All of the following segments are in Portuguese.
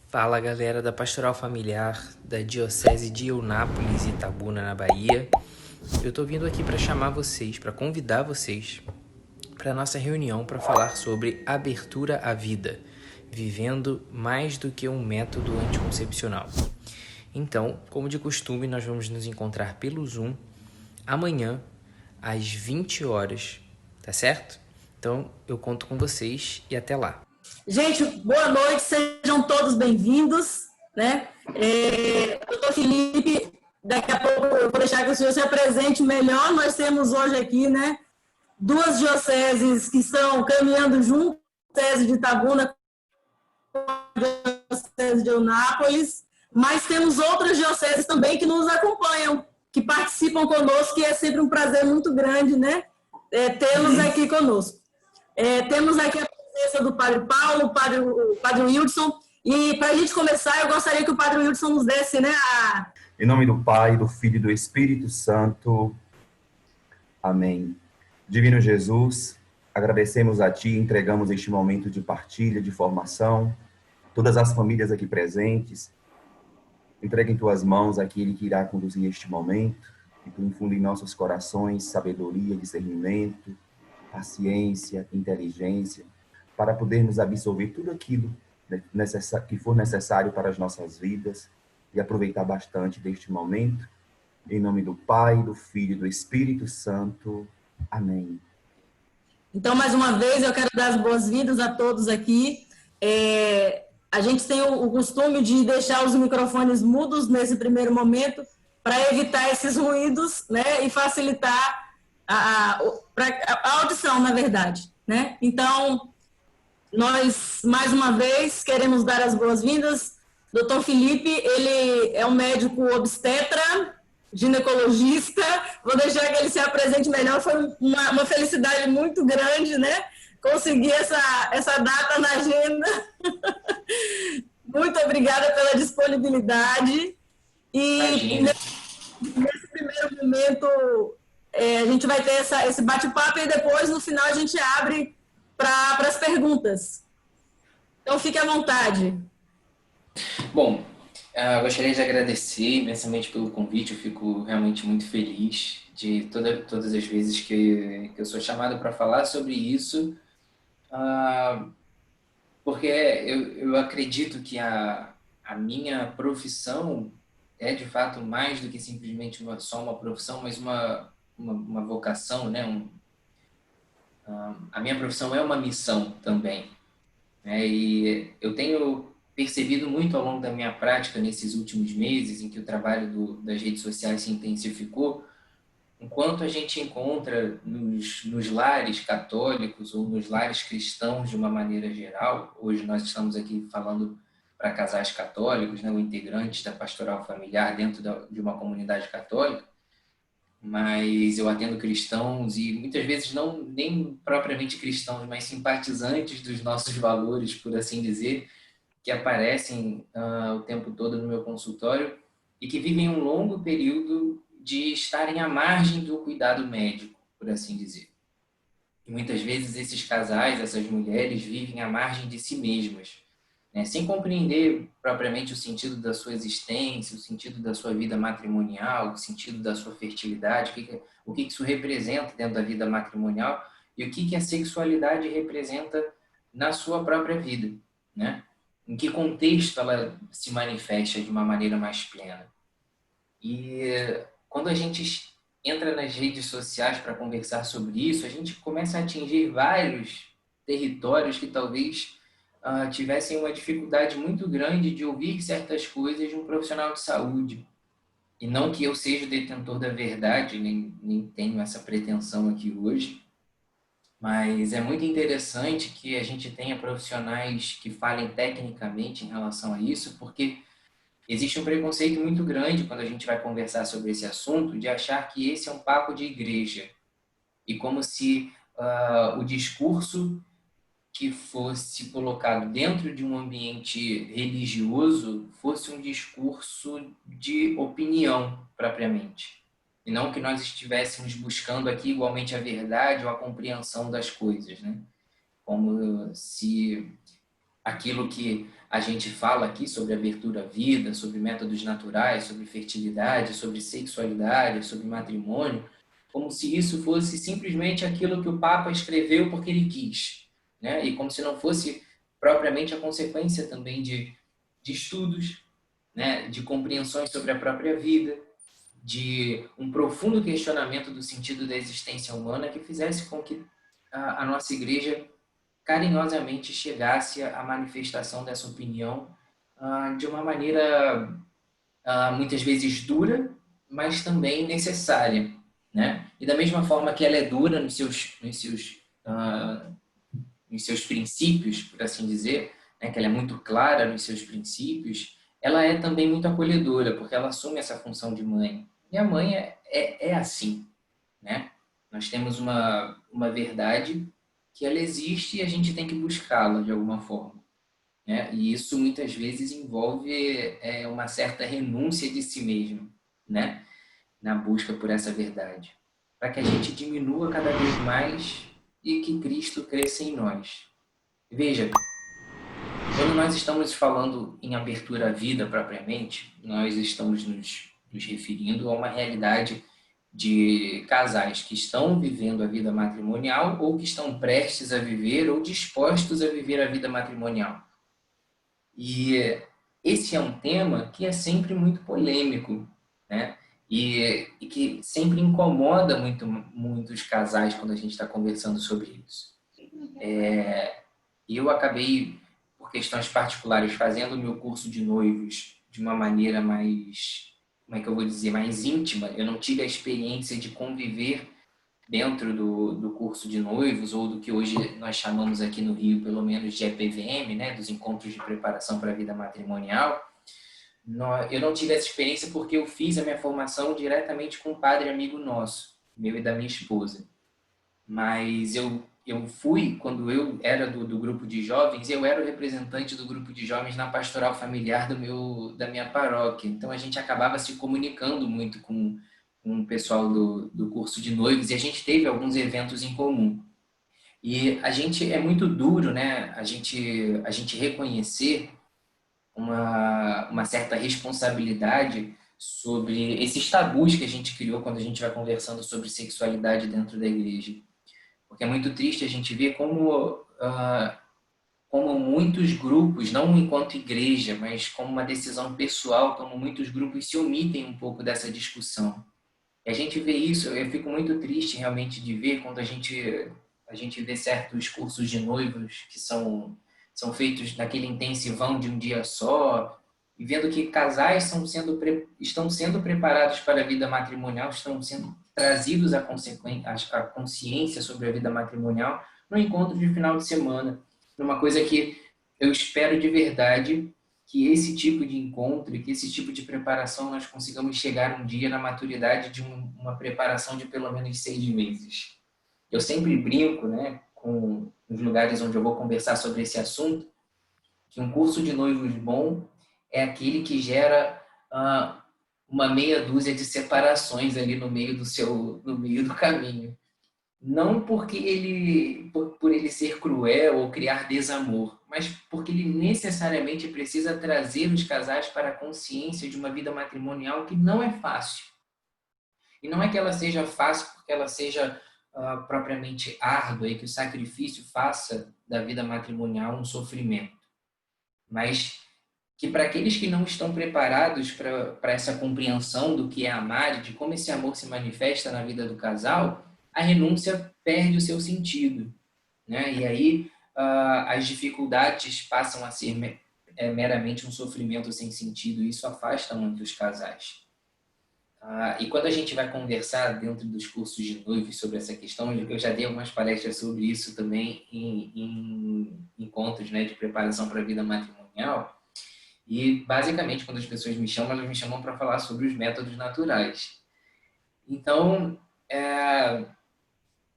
Fala galera da Pastoral Familiar da Diocese de Eunápolis e Itabuna, na Bahia. Eu tô vindo aqui para chamar vocês, para convidar vocês para nossa reunião para falar sobre abertura à vida, vivendo mais do que um método anticoncepcional. Então, como de costume, nós vamos nos encontrar pelo Zoom amanhã às 20 horas, tá certo? Então, eu conto com vocês e até lá. Gente, boa noite, sejam todos bem-vindos, né? Doutor Felipe, daqui a pouco eu vou deixar que o senhor se apresente melhor. Nós temos hoje aqui, né, duas dioceses que estão caminhando junto, a diocese de Itabuna com a diocese de Eunápolis, mas temos outras dioceses também que nos acompanham, que participam conosco, e é sempre um prazer muito grande, né, tê-los aqui conosco. Temos aqui a presença do Padre Paulo, o Padre Wilson, e para a gente começar, eu gostaria que o Padre Wilson nos desse, né, Em nome do Pai, do Filho e do Espírito Santo. Amém. Divino Jesus, agradecemos a Ti, entregamos este momento de partilha, de formação, todas as famílias aqui presentes. Entrega em Tuas mãos aquele que irá conduzir este momento, e Tu infunde em nossos corações sabedoria, discernimento, paciência, inteligência, para podermos absorver tudo aquilo que for necessário para as nossas vidas e aproveitar bastante deste momento. Em nome do Pai, do Filho e do Espírito Santo. Amém. Então, mais uma vez, eu quero dar as boas-vindas a todos aqui. A gente tem o costume de deixar os microfones mudos nesse primeiro momento para evitar esses ruídos, né, e facilitar a audição, na verdade, né? Então, nós, mais uma vez, queremos dar as boas-vindas. Dr. Felipe, ele é um médico obstetra, ginecologista. Vou deixar que ele se apresente melhor. Foi uma felicidade muito grande, né? Conseguir essa data na agenda. Muito obrigada pela disponibilidade. E nesse primeiro momento, a gente vai ter esse bate-papo e depois, no final, a gente abre para as perguntas. Então, fique à vontade. Bom, gostaria de agradecer imensamente pelo convite. Eu fico realmente muito feliz de todas as vezes que eu sou chamado para falar sobre isso, porque eu acredito que a minha profissão é, de fato, mais do que simplesmente só uma profissão, mas uma vocação, né? A minha profissão é uma missão também, né? E eu tenho percebido muito ao longo da minha prática nesses últimos meses, em que o trabalho das redes sociais se intensificou, enquanto a gente encontra nos lares católicos ou nos lares cristãos de uma maneira geral. Hoje nós estamos aqui falando para casais católicos, né, ou integrantes da pastoral familiar dentro de uma comunidade católica, mas eu atendo cristãos e muitas vezes não nem propriamente cristãos, mas simpatizantes dos nossos valores, por assim dizer, que aparecem o tempo todo no meu consultório e que vivem um longo período de estarem à margem do cuidado médico, por assim dizer. E muitas vezes esses casais, essas mulheres, vivem à margem de si mesmas, né? Sem compreender propriamente o sentido da sua existência, o sentido da sua vida matrimonial, o sentido da sua fertilidade, o que isso representa dentro da vida matrimonial e o que a sexualidade representa na sua própria vida, né? Em que contexto ela se manifesta de uma maneira mais plena. E quando a gente entra nas redes sociais para conversar sobre isso, a gente começa a atingir vários territórios que talvez tivessem uma dificuldade muito grande de ouvir certas coisas de um profissional de saúde. E não que eu seja o detentor da verdade, nem tenho essa pretensão aqui hoje, mas é muito interessante que a gente tenha profissionais que falem tecnicamente em relação a isso, porque existe um preconceito muito grande quando a gente vai conversar sobre esse assunto, de achar que esse é um papo de igreja. E como se o discurso que fosse colocado dentro de um ambiente religioso fosse um discurso de opinião, propriamente. E não que nós estivéssemos buscando aqui igualmente a verdade ou a compreensão das coisas, né? Como se aquilo que a gente fala aqui sobre abertura à vida, sobre métodos naturais, sobre fertilidade, sobre sexualidade, sobre matrimônio, como se isso fosse simplesmente aquilo que o Papa escreveu porque ele quis, né? E como se não fosse propriamente a consequência também de estudos, né? De compreensões sobre a própria vida, de um profundo questionamento do sentido da existência humana que fizesse com que a nossa igreja carinhosamente chegasse à manifestação dessa opinião de uma maneira muitas vezes dura, mas também necessária, né? E da mesma forma que ela é dura nos seus princípios, por assim dizer, né? Que ela é muito clara nos seus princípios, ela é também muito acolhedora, porque ela assume essa função de mãe. E a mãe é assim, né? Nós temos uma verdade que ela existe e a gente tem que buscá-la de alguma forma, né? E isso muitas vezes envolve uma certa renúncia de si mesmo, né? Na busca por essa verdade, para que a gente diminua cada vez mais e que Cristo cresça em nós. Veja, quando nós estamos falando em abertura à vida propriamente, nós estamos nos referindo a uma realidade de casais que estão vivendo a vida matrimonial ou que estão prestes a viver ou dispostos a viver a vida matrimonial. E esse é um tema que é sempre muito polêmico, né? E que sempre incomoda muitos casais quando a gente está conversando sobre isso. E eu acabei, por questões particulares, fazendo o meu curso de noivos de uma maneira mais, como é que eu vou dizer, mais íntima. Eu não tive a experiência de conviver dentro do curso de noivos, ou do que hoje nós chamamos aqui no Rio, pelo menos, de EPVM, né, dos Encontros de Preparação para a Vida Matrimonial. Eu não tive essa experiência porque eu fiz a minha formação diretamente com um padre amigo nosso, meu e da minha esposa. Mas eu fui, quando eu era do grupo de jovens, eu era o representante do grupo de jovens na pastoral familiar da minha paróquia. Então a gente acabava se comunicando muito com o pessoal do curso de noivos e a gente teve alguns eventos em comum. E a gente é muito duro, né? A gente reconhecer uma certa responsabilidade sobre esses tabus que a gente criou quando a gente vai conversando sobre sexualidade dentro da igreja. Porque é muito triste a gente ver como muitos grupos, não enquanto igreja, mas como uma decisão pessoal, como muitos grupos se omitem um pouco dessa discussão. E a gente vê isso, eu fico muito triste realmente de ver quando a gente vê certos cursos de noivos que são feitos naquele intensivão de um dia só, e vendo que casais estão sendo preparados para a vida matrimonial, estão sendo trazidos à consciência sobre a vida matrimonial no encontro de final de semana. Uma coisa que eu espero de verdade que esse tipo de encontro e que esse tipo de preparação nós consigamos chegar um dia na maturidade de uma preparação de pelo menos 6 meses. Eu sempre brinco, né, com os lugares onde eu vou conversar sobre esse assunto, que um curso de noivos bom é aquele que gera uma meia dúzia de separações ali no meio do caminho. Não porque por ele ser cruel ou criar desamor, mas porque ele necessariamente precisa trazer os casais para a consciência de uma vida matrimonial que não é fácil. E não é que ela seja fácil porque ela seja propriamente árdua e que o sacrifício faça da vida matrimonial um sofrimento. Mas que para aqueles que não estão preparados para essa compreensão do que é amar e de como esse amor se manifesta na vida do casal, a renúncia perde o seu sentido, né? E aí as dificuldades passam a ser meramente um sofrimento sem sentido, e isso afasta muito os casais. E quando a gente vai conversar dentro dos cursos de noivos sobre essa questão, eu já dei algumas palestras sobre isso também em encontros, né, de preparação para a vida matrimonial, e basicamente quando as pessoas me chamam, elas me chamam para falar sobre os métodos naturais. Então,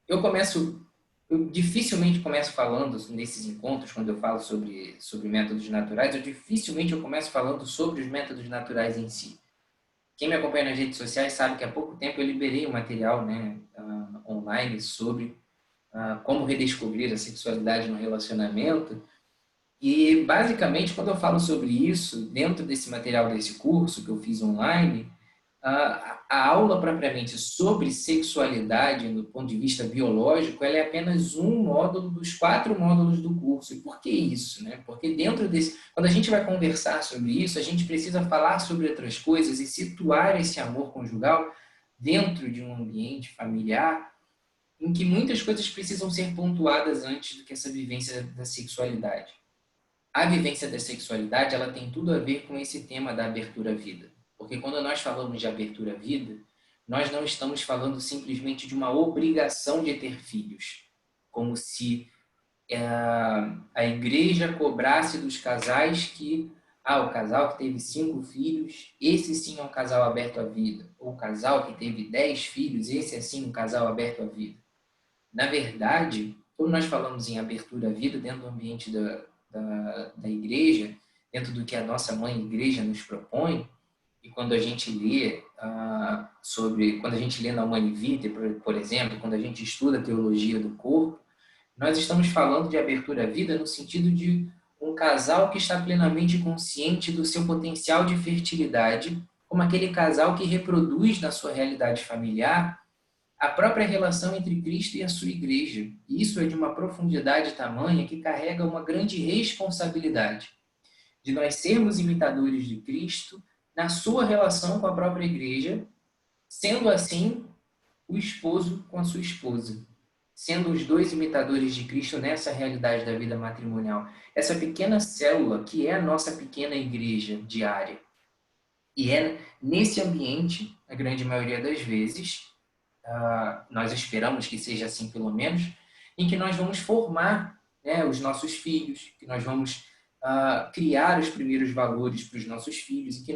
eu dificilmente começo falando nesses encontros, quando eu falo sobre métodos naturais, dificilmente eu começo falando sobre os métodos naturais em si. Quem me acompanha nas redes sociais sabe que há pouco tempo eu liberei um material, né, online sobre como redescobrir a sexualidade no relacionamento, E, basicamente, quando eu falo sobre isso, dentro desse material desse curso que eu fiz online, a aula propriamente sobre sexualidade, do ponto de vista biológico, ela é apenas um módulo dos 4 módulos do curso. E por que isso, né? Porque dentro desse, quando a gente vai conversar sobre isso, a gente precisa falar sobre outras coisas e situar esse amor conjugal dentro de um ambiente familiar em que muitas coisas precisam ser pontuadas antes do que essa vivência da sexualidade. A vivência da sexualidade, ela tem tudo a ver com esse tema da abertura à vida. Porque quando nós falamos de abertura à vida, nós não estamos falando simplesmente de uma obrigação de ter filhos, como se a igreja cobrasse dos casais que, o casal que teve 5 filhos, esse sim é um casal aberto à vida. Ou o casal que teve 10 filhos, esse é sim um casal aberto à vida. Na verdade, quando nós falamos em abertura à vida dentro do ambiente da igreja, dentro do que a nossa mãe igreja nos propõe, e quando a gente lê quando a gente lê na Humanae Vitae, por exemplo, quando a gente estuda a teologia do corpo, nós estamos falando de abertura à vida no sentido de um casal que está plenamente consciente do seu potencial de fertilidade, como aquele casal que reproduz na sua realidade familiar a própria relação entre Cristo e a sua igreja. E isso é de uma profundidade tamanha que carrega uma grande responsabilidade de nós sermos imitadores de Cristo na sua relação com a própria igreja, sendo assim o esposo com a sua esposa, sendo os dois imitadores de Cristo nessa realidade da vida matrimonial. Essa pequena célula que é a nossa pequena igreja diária. E é nesse ambiente, a grande maioria das vezes, nós esperamos que seja assim pelo menos, em que nós vamos formar, né, os nossos filhos, que nós vamos criar os primeiros valores para os nossos filhos, e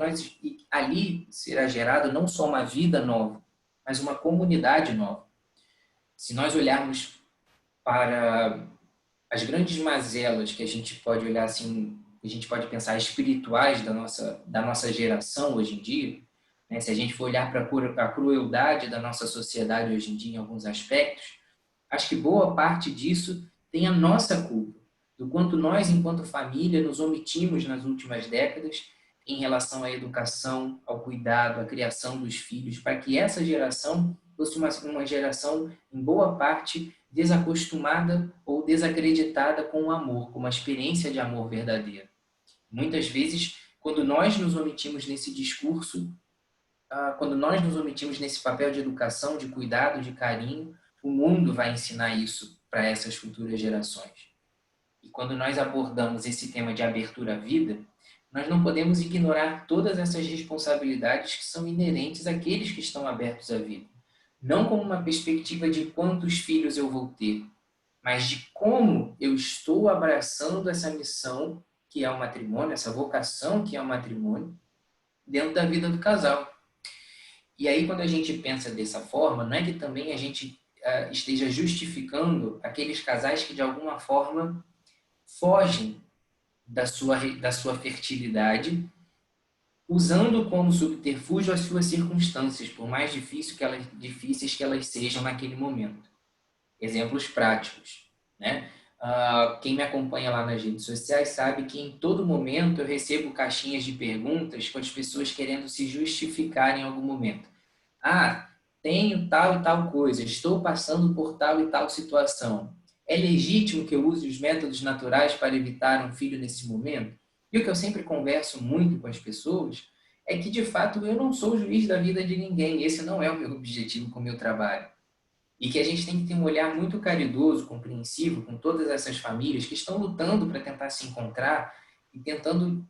ali será gerado não só uma vida nova, mas uma comunidade nova. Se nós olharmos para as grandes mazelas que a gente pode olhar assim, a gente pode pensar espirituais da nossa geração hoje em dia, né? Se a gente for olhar para a crueldade da nossa sociedade hoje em dia em alguns aspectos, acho que boa parte disso tem a nossa culpa, do quanto nós, enquanto família, nos omitimos nas últimas décadas em relação à educação, ao cuidado, à criação dos filhos, para que essa geração fosse uma geração, em boa parte, desacostumada ou desacreditada com o amor, com uma experiência de amor verdadeiro. Muitas vezes, quando nós nos omitimos nesse discurso, quando nós nos omitimos nesse papel de educação, de cuidado, de carinho, o mundo vai ensinar isso para essas futuras gerações. E quando nós abordamos esse tema de abertura à vida, nós não podemos ignorar todas essas responsabilidades que são inerentes àqueles que estão abertos à vida. Não como uma perspectiva de quantos filhos eu vou ter, mas de como eu estou abraçando essa missão que é o matrimônio, essa vocação que é o matrimônio, dentro da vida do casal. E aí, quando a gente pensa dessa forma, não é que também a gente esteja justificando aqueles casais que, de alguma forma, fogem da sua fertilidade, usando como subterfúgio as suas circunstâncias, por mais difíceis que elas sejam naquele momento. Exemplos práticos, né? Quem me acompanha lá nas redes sociais sabe que em todo momento eu recebo caixinhas de perguntas com as pessoas querendo se justificar em algum momento. Tenho tal e tal coisa, estou passando por tal e tal situação. É legítimo que eu use os métodos naturais para evitar um filho nesse momento? E o que eu sempre converso muito com as pessoas é que, de fato, eu não sou o juiz da vida de ninguém. Esse não é o meu objetivo com o meu trabalho. E que a gente tem que ter um olhar muito caridoso, compreensivo com todas essas famílias que estão lutando para tentar se encontrar e tentando,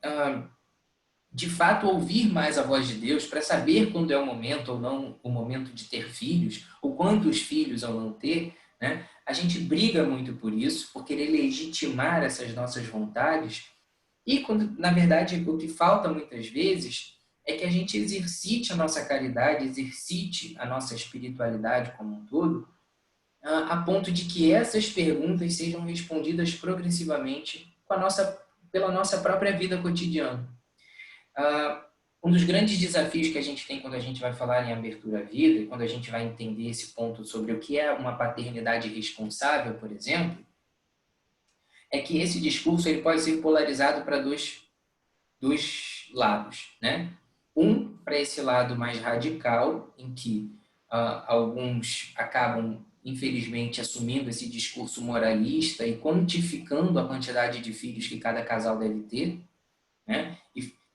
de fato, ouvir mais a voz de Deus para saber quando é o momento ou não, o momento de ter filhos, ou quantos filhos ou não ter, né? A gente briga muito por isso, por querer legitimar essas nossas vontades, e quando, na verdade, o que falta muitas vezes é que a gente exercite a nossa caridade, exercite a nossa espiritualidade como um todo, a ponto de que essas perguntas sejam respondidas progressivamente pela nossa própria vida cotidiana. Um dos grandes desafios que a gente tem quando a gente vai falar em abertura à vida, e quando a gente vai entender esse ponto sobre o que é uma paternidade responsável, por exemplo, é que esse discurso ele pode ser polarizado para dois lados, né? Um, para esse lado mais radical, em que alguns acabam, infelizmente, assumindo esse discurso moralista e quantificando a quantidade de filhos que cada casal deve ter, né?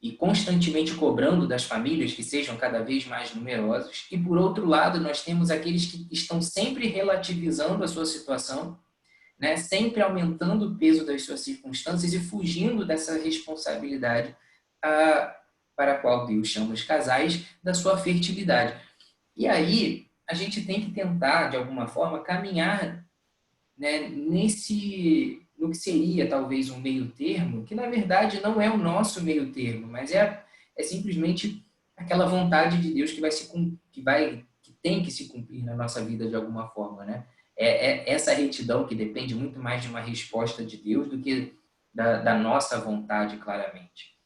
E constantemente cobrando das famílias que sejam cada vez mais numerosas. E, por outro lado, nós temos aqueles que estão sempre relativizando a sua situação, né? Sempre aumentando o peso das suas circunstâncias e fugindo dessa responsabilidade para a qual Deus chama os casais da sua fertilidade. E aí, a gente tem que tentar, de alguma forma, caminhar, né, no que seria talvez um meio termo, que na verdade não é o nosso meio termo, mas é simplesmente aquela vontade de Deus que tem que se cumprir na nossa vida de alguma forma, né? É essa retidão que depende muito mais de uma resposta de Deus do que da nossa vontade, claramente.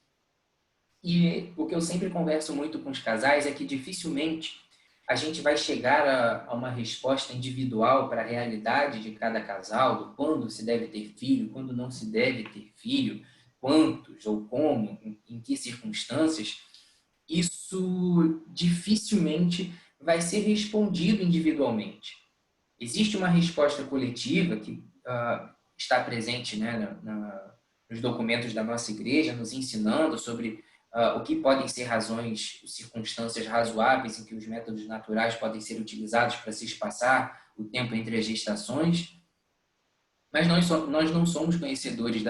E o que eu sempre converso muito com os casais é que dificilmente a gente vai chegar a uma resposta individual para a realidade de cada casal, do quando se deve ter filho, quando não se deve ter filho, quantos ou como, em que circunstâncias. Isso dificilmente vai ser respondido individualmente. Existe uma resposta coletiva que está presente, né, nos documentos da nossa igreja, nos ensinando sobre o que podem ser razões, circunstâncias razoáveis em que os métodos naturais podem ser utilizados para se espaçar o tempo entre as gestações, mas nós não somos conhecedores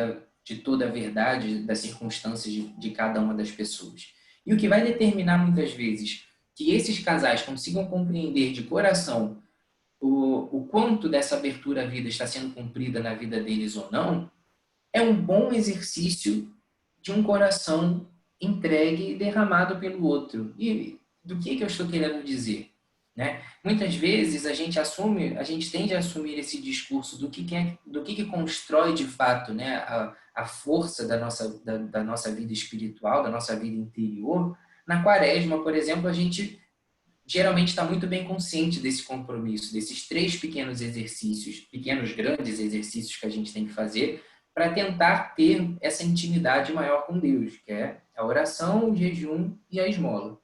de toda a verdade das circunstâncias de cada uma das pessoas. E o que vai determinar muitas vezes que esses casais consigam compreender de coração o quanto dessa abertura à vida está sendo cumprida na vida deles ou não, é um bom exercício de um coração entregue e derramado pelo outro. E do que eu estou querendo dizer? Né? Muitas vezes a gente tende a assumir esse discurso do que constrói de fato, né, a força da nossa vida espiritual, da nossa vida interior. Na Quaresma, por exemplo, a gente geralmente está muito bem consciente desse compromisso, desses 3 pequenos exercícios, pequenos grandes exercícios que a gente tem que fazer para tentar ter essa intimidade maior com Deus, que é a oração, o jejum e a esmola.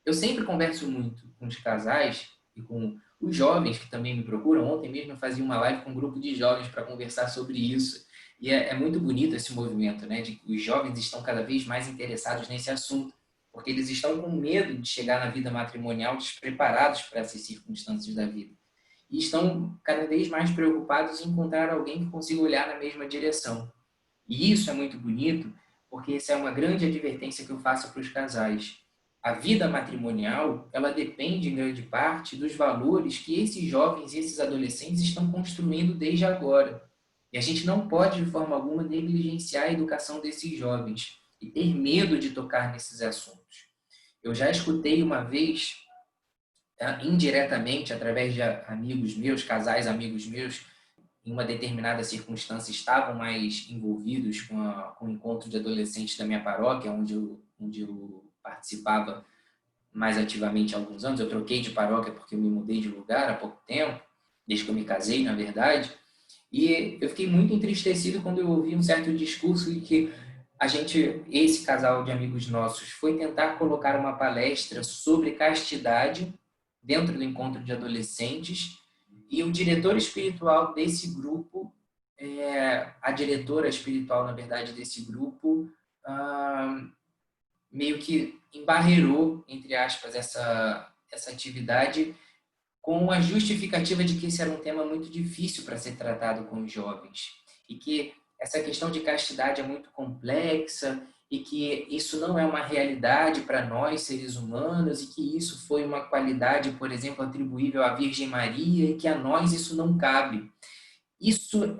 Eu sempre converso muito com os casais e com os jovens que também me procuram. Ontem mesmo eu fazia uma live com um grupo de jovens para conversar sobre isso. E é muito bonito esse movimento, né? De que os jovens estão cada vez mais interessados nesse assunto, porque eles estão com medo de chegar na vida matrimonial despreparados para essas circunstâncias da vida. E estão cada vez mais preocupados em encontrar alguém que consiga olhar na mesma direção. E isso é muito bonito, porque essa é uma grande advertência que eu faço para os casais. A vida matrimonial, ela depende, em grande parte, dos valores que esses jovens e esses adolescentes estão construindo desde agora. E a gente não pode, de forma alguma, negligenciar a educação desses jovens e ter medo de tocar nesses assuntos. Eu já escutei uma vez, indiretamente, através de amigos meus, casais amigos meus, em uma determinada circunstância, estavam mais envolvidos com o encontro de adolescentes da minha paróquia, onde eu participava mais ativamente há alguns anos. Eu troquei de paróquia porque eu me mudei de lugar há pouco tempo, desde que eu me casei, na verdade. E eu fiquei muito entristecido quando eu ouvi um certo discurso em que esse casal de amigos nossos, foi tentar colocar uma palestra sobre castidade dentro do encontro de adolescentes, e o diretor espiritual desse grupo, a diretora espiritual, na verdade, desse grupo, meio que embarreirou, entre aspas, essa atividade com a justificativa de que esse era um tema muito difícil para ser tratado com os jovens e que essa questão de castidade é muito complexa e que isso não é uma realidade para nós, seres humanos, e que isso foi uma qualidade, por exemplo, atribuível à Virgem Maria, e que a nós isso não cabe. Isso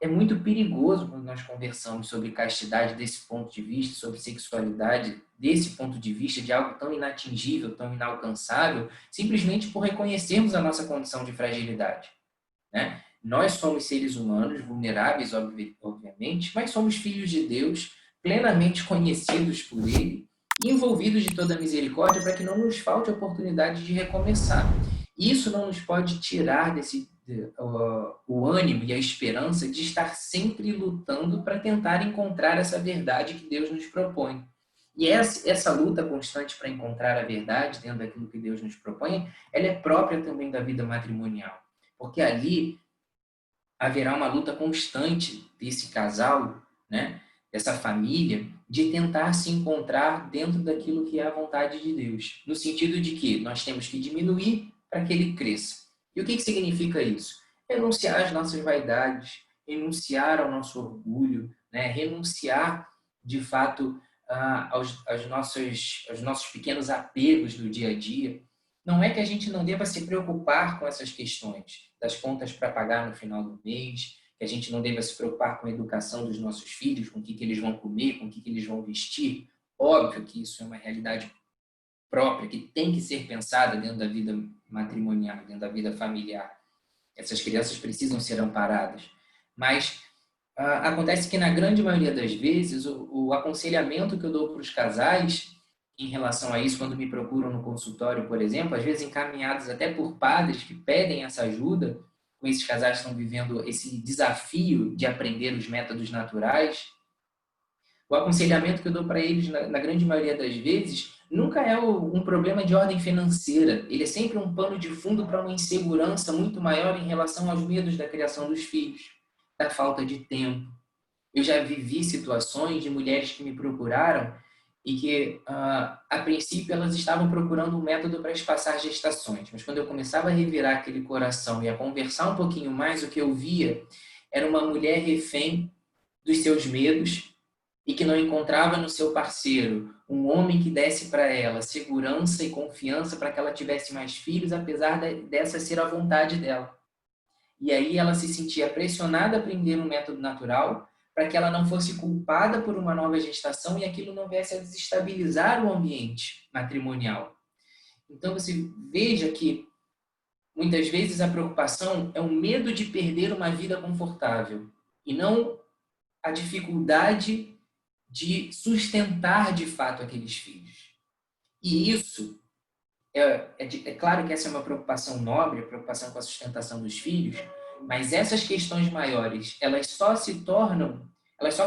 é muito perigoso quando nós conversamos sobre castidade desse ponto de vista, sobre sexualidade desse ponto de vista, de algo tão inatingível, tão inalcançável, simplesmente por reconhecermos a nossa condição de fragilidade, né? Nós somos seres humanos, vulneráveis, obviamente, mas somos filhos de Deus, plenamente conhecidos por Ele, envolvidos de toda a misericórdia para que não nos falte a oportunidade de recomeçar. Isso não nos pode tirar desse o ânimo e a esperança de estar sempre lutando para tentar encontrar essa verdade que Deus nos propõe. E essa luta constante para encontrar a verdade dentro daquilo que Deus nos propõe, ela é própria também da vida matrimonial. Porque ali haverá uma luta constante desse casal, né, dessa família, de tentar se encontrar dentro daquilo que é a vontade de Deus. No sentido de que nós temos que diminuir para que ele cresça. E o que significa isso? Renunciar às nossas vaidades, renunciar ao nosso orgulho, né, renunciar, de fato, aos nossos pequenos apegos do dia a dia. Não é que a gente não deva se preocupar com essas questões das contas para pagar no final do mês, que a gente não deva se preocupar com a educação dos nossos filhos, com o que eles vão comer, com o que eles vão vestir. Óbvio que isso é uma realidade própria, que tem que ser pensada dentro da vida matrimonial, dentro da vida familiar. Essas crianças precisam ser amparadas. Mas acontece que, na grande maioria das vezes, o aconselhamento que eu dou para os casais em relação a isso, quando me procuram no consultório, por exemplo, às vezes encaminhados até por padres que pedem essa ajuda, com esses casais que estão vivendo esse desafio de aprender os métodos naturais, o aconselhamento que eu dou para eles, na grande maioria das vezes, nunca é um problema de ordem financeira. Ele é sempre um pano de fundo para uma insegurança muito maior em relação aos medos da criação dos filhos, da falta de tempo. Eu já vivi situações de mulheres que me procuraram e que, a princípio, elas estavam procurando um método para espaçar gestações. Mas quando eu começava a revirar aquele coração e a conversar um pouquinho mais, o que eu via era uma mulher refém dos seus medos e que não encontrava no seu parceiro um homem que desse para ela segurança e confiança para que ela tivesse mais filhos, apesar dessa ser a vontade dela. E aí ela se sentia pressionada a aprender um método natural para que ela não fosse culpada por uma nova gestação e aquilo não viesse a desestabilizar o ambiente matrimonial. Então você veja que muitas vezes a preocupação é o medo de perder uma vida confortável e não a dificuldade de sustentar de fato aqueles filhos. E isso, é claro que essa é uma preocupação nobre, a preocupação com a sustentação dos filhos, mas essas questões maiores, elas só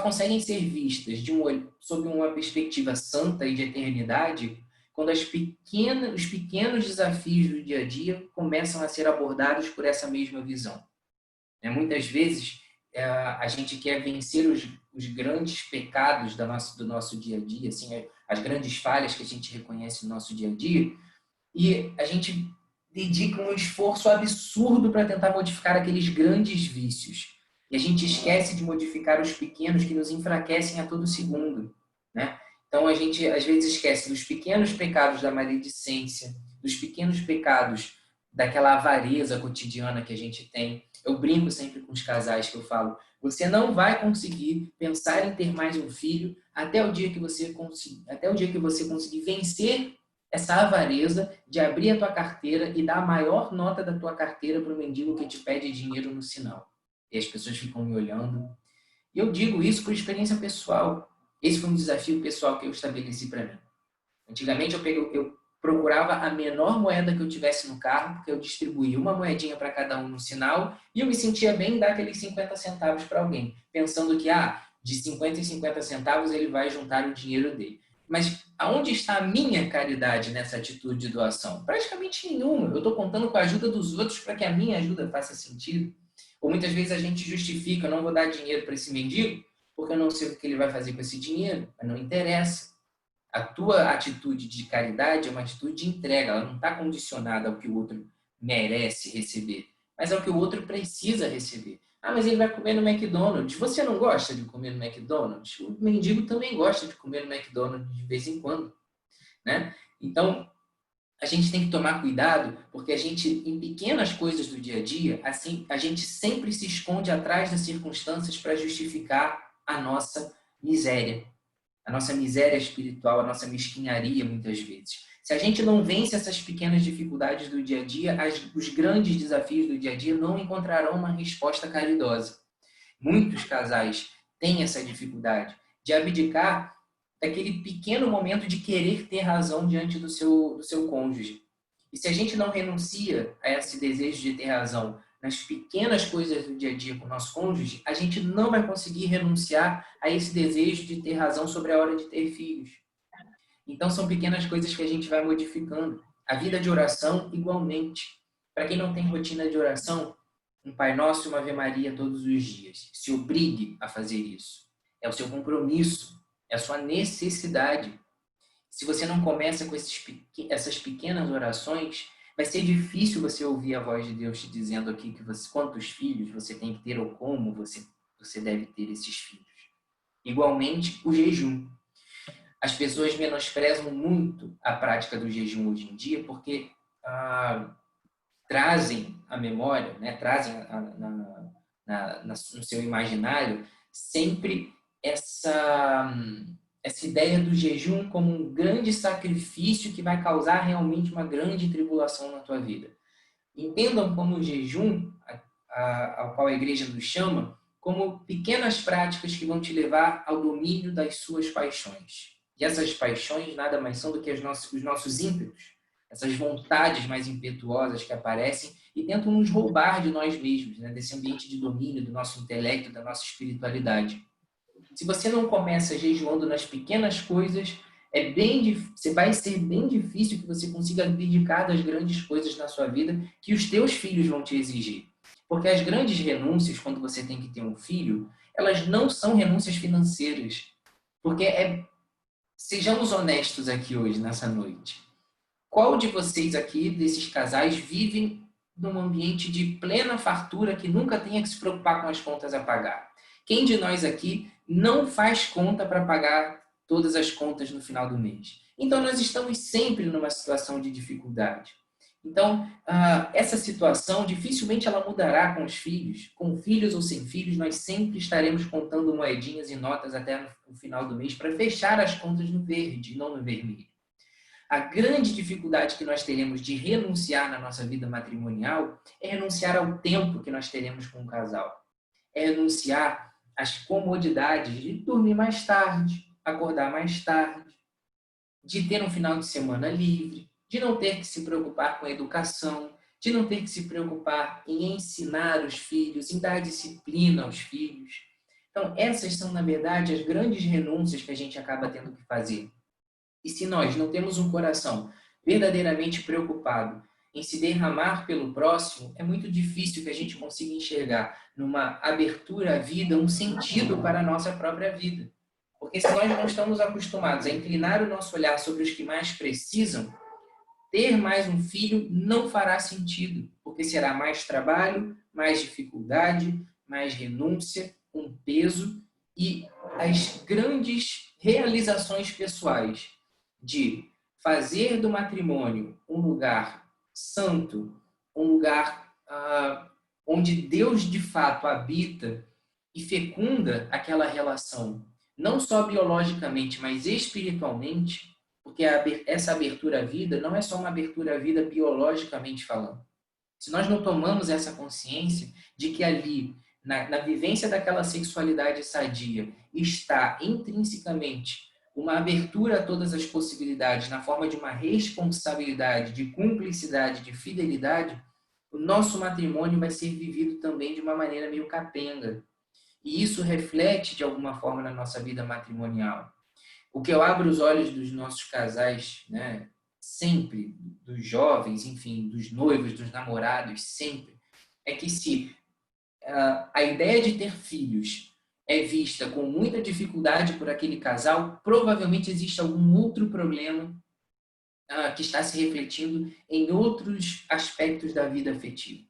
conseguem ser vistas sob uma perspectiva santa e de eternidade quando os pequenos desafios do dia a dia começam a ser abordados por essa mesma visão. Muitas vezes, a gente quer vencer os grandes pecados do nosso dia a dia, assim, as grandes falhas que a gente reconhece no nosso dia a dia, e a gente dedica um esforço absurdo para tentar modificar aqueles grandes vícios. E a gente esquece de modificar os pequenos que nos enfraquecem a todo segundo, né? Então, a gente, às vezes, esquece dos pequenos pecados da maledicência, dos pequenos pecados daquela avareza cotidiana que a gente tem. Eu brinco sempre com os casais que eu falo, você não vai conseguir pensar em ter mais um filho até o dia que você conseguir vencer essa avareza de abrir a tua carteira e dar a maior nota da tua carteira para o mendigo que te pede dinheiro no sinal. E as pessoas ficam me olhando. E eu digo isso por experiência pessoal. Esse foi um desafio pessoal que eu estabeleci para mim. Antigamente eu procurava a menor moeda que eu tivesse no carro, porque eu distribuía uma moedinha para cada um no sinal e eu me sentia bem em dar aqueles 50 centavos para alguém, pensando que de 50 em 50 centavos ele vai juntar o dinheiro dele. Mas aonde está a minha caridade nessa atitude de doação? Praticamente nenhuma. Eu estou contando com a ajuda dos outros para que a minha ajuda faça sentido. Ou muitas vezes a gente justifica, eu não vou dar dinheiro para esse mendigo, porque eu não sei o que ele vai fazer com esse dinheiro, mas não interessa. A tua atitude de caridade é uma atitude de entrega, ela não está condicionada ao que o outro merece receber, mas ao que o outro precisa receber. Mas ele vai comer no McDonald's. Você não gosta de comer no McDonald's? O mendigo também gosta de comer no McDonald's de vez em quando, né? Então, a gente tem que tomar cuidado, porque a gente, em pequenas coisas do dia a dia, assim, a gente sempre se esconde atrás das circunstâncias para justificar a nossa miséria espiritual, a nossa mesquinharia, muitas vezes. Se a gente não vence essas pequenas dificuldades do dia a dia, os grandes desafios do dia a dia não encontrarão uma resposta caridosa. Muitos casais têm essa dificuldade de abdicar daquele pequeno momento de querer ter razão diante do seu cônjuge. E se a gente não renuncia a esse desejo de ter razão nas pequenas coisas do dia a dia com o nosso cônjuge, a gente não vai conseguir renunciar a esse desejo de ter razão sobre a hora de ter filhos. Então, são pequenas coisas que a gente vai modificando. A vida de oração, igualmente. Para quem não tem rotina de oração, um Pai Nosso e uma Ave Maria todos os dias. Se obrigue a fazer isso. É o seu compromisso, é a sua necessidade. Se você não começa com essas pequenas orações, vai ser difícil você ouvir a voz de Deus te dizendo aqui que quantos filhos você tem que ter ou como você deve ter esses filhos. Igualmente, o jejum. As pessoas menosprezam muito a prática do jejum hoje em dia porque trazem à memória, né, trazem no seu imaginário sempre essa ideia do jejum como um grande sacrifício que vai causar realmente uma grande tribulação na tua vida. Entendam como o jejum, ao qual a igreja nos chama, como pequenas práticas que vão te levar ao domínio das suas paixões. E essas paixões nada mais são do que os nossos ímpetos, essas vontades mais impetuosas que aparecem e tentam nos roubar de nós mesmos, né? Desse ambiente de domínio, do nosso intelecto, da nossa espiritualidade. Se você não começa jejuando nas pequenas coisas, vai ser bem difícil que você consiga abdicar das grandes coisas na sua vida que os teus filhos vão te exigir. Porque as grandes renúncias, quando você tem que ter um filho, elas não são renúncias financeiras. Porque sejamos honestos aqui hoje, nessa noite. Qual de vocês aqui, desses casais, vivem num ambiente de plena fartura que nunca tenha que se preocupar com as contas a pagar? Quem de nós aqui não faz conta para pagar todas as contas no final do mês? Então, nós estamos sempre numa situação de dificuldade. Então, essa situação dificilmente ela mudará com os filhos. Com filhos ou sem filhos, nós sempre estaremos contando moedinhas e notas até no final do mês para fechar as contas no verde e não no vermelho. A grande dificuldade que nós teremos de renunciar na nossa vida matrimonial é renunciar ao tempo que nós teremos com o casal. É renunciar às comodidades de dormir mais tarde, acordar mais tarde, de ter um final de semana livre, de não ter que se preocupar com a educação, de não ter que se preocupar em ensinar os filhos, em dar disciplina aos filhos. Então, essas são, na verdade, as grandes renúncias que a gente acaba tendo que fazer. E se nós não temos um coração verdadeiramente preocupado em se derramar pelo próximo, é muito difícil que a gente consiga enxergar numa abertura à vida um sentido para a nossa própria vida. Porque se nós não estamos acostumados a inclinar o nosso olhar sobre os que mais precisam, ter mais um filho não fará sentido, porque será mais trabalho, mais dificuldade, mais renúncia, um peso e as grandes realizações pessoais de fazer do matrimônio um lugar santo, um lugar onde Deus de fato habita e fecunda aquela relação, não só biologicamente, mas espiritualmente, porque essa abertura à vida não é só uma abertura à vida biologicamente falando. Se nós não tomamos essa consciência de que ali, na vivência daquela sexualidade sadia, está intrinsecamente uma abertura a todas as possibilidades na forma de uma responsabilidade, de cumplicidade, de fidelidade, o nosso matrimônio vai ser vivido também de uma maneira meio capenga. E isso reflete de alguma forma na nossa vida matrimonial. O que eu abro os olhos dos nossos casais, né, sempre, dos jovens, enfim, dos noivos, dos namorados, sempre, é que se a ideia de ter filhos é vista com muita dificuldade por aquele casal, provavelmente existe algum outro problema que está se refletindo em outros aspectos da vida afetiva.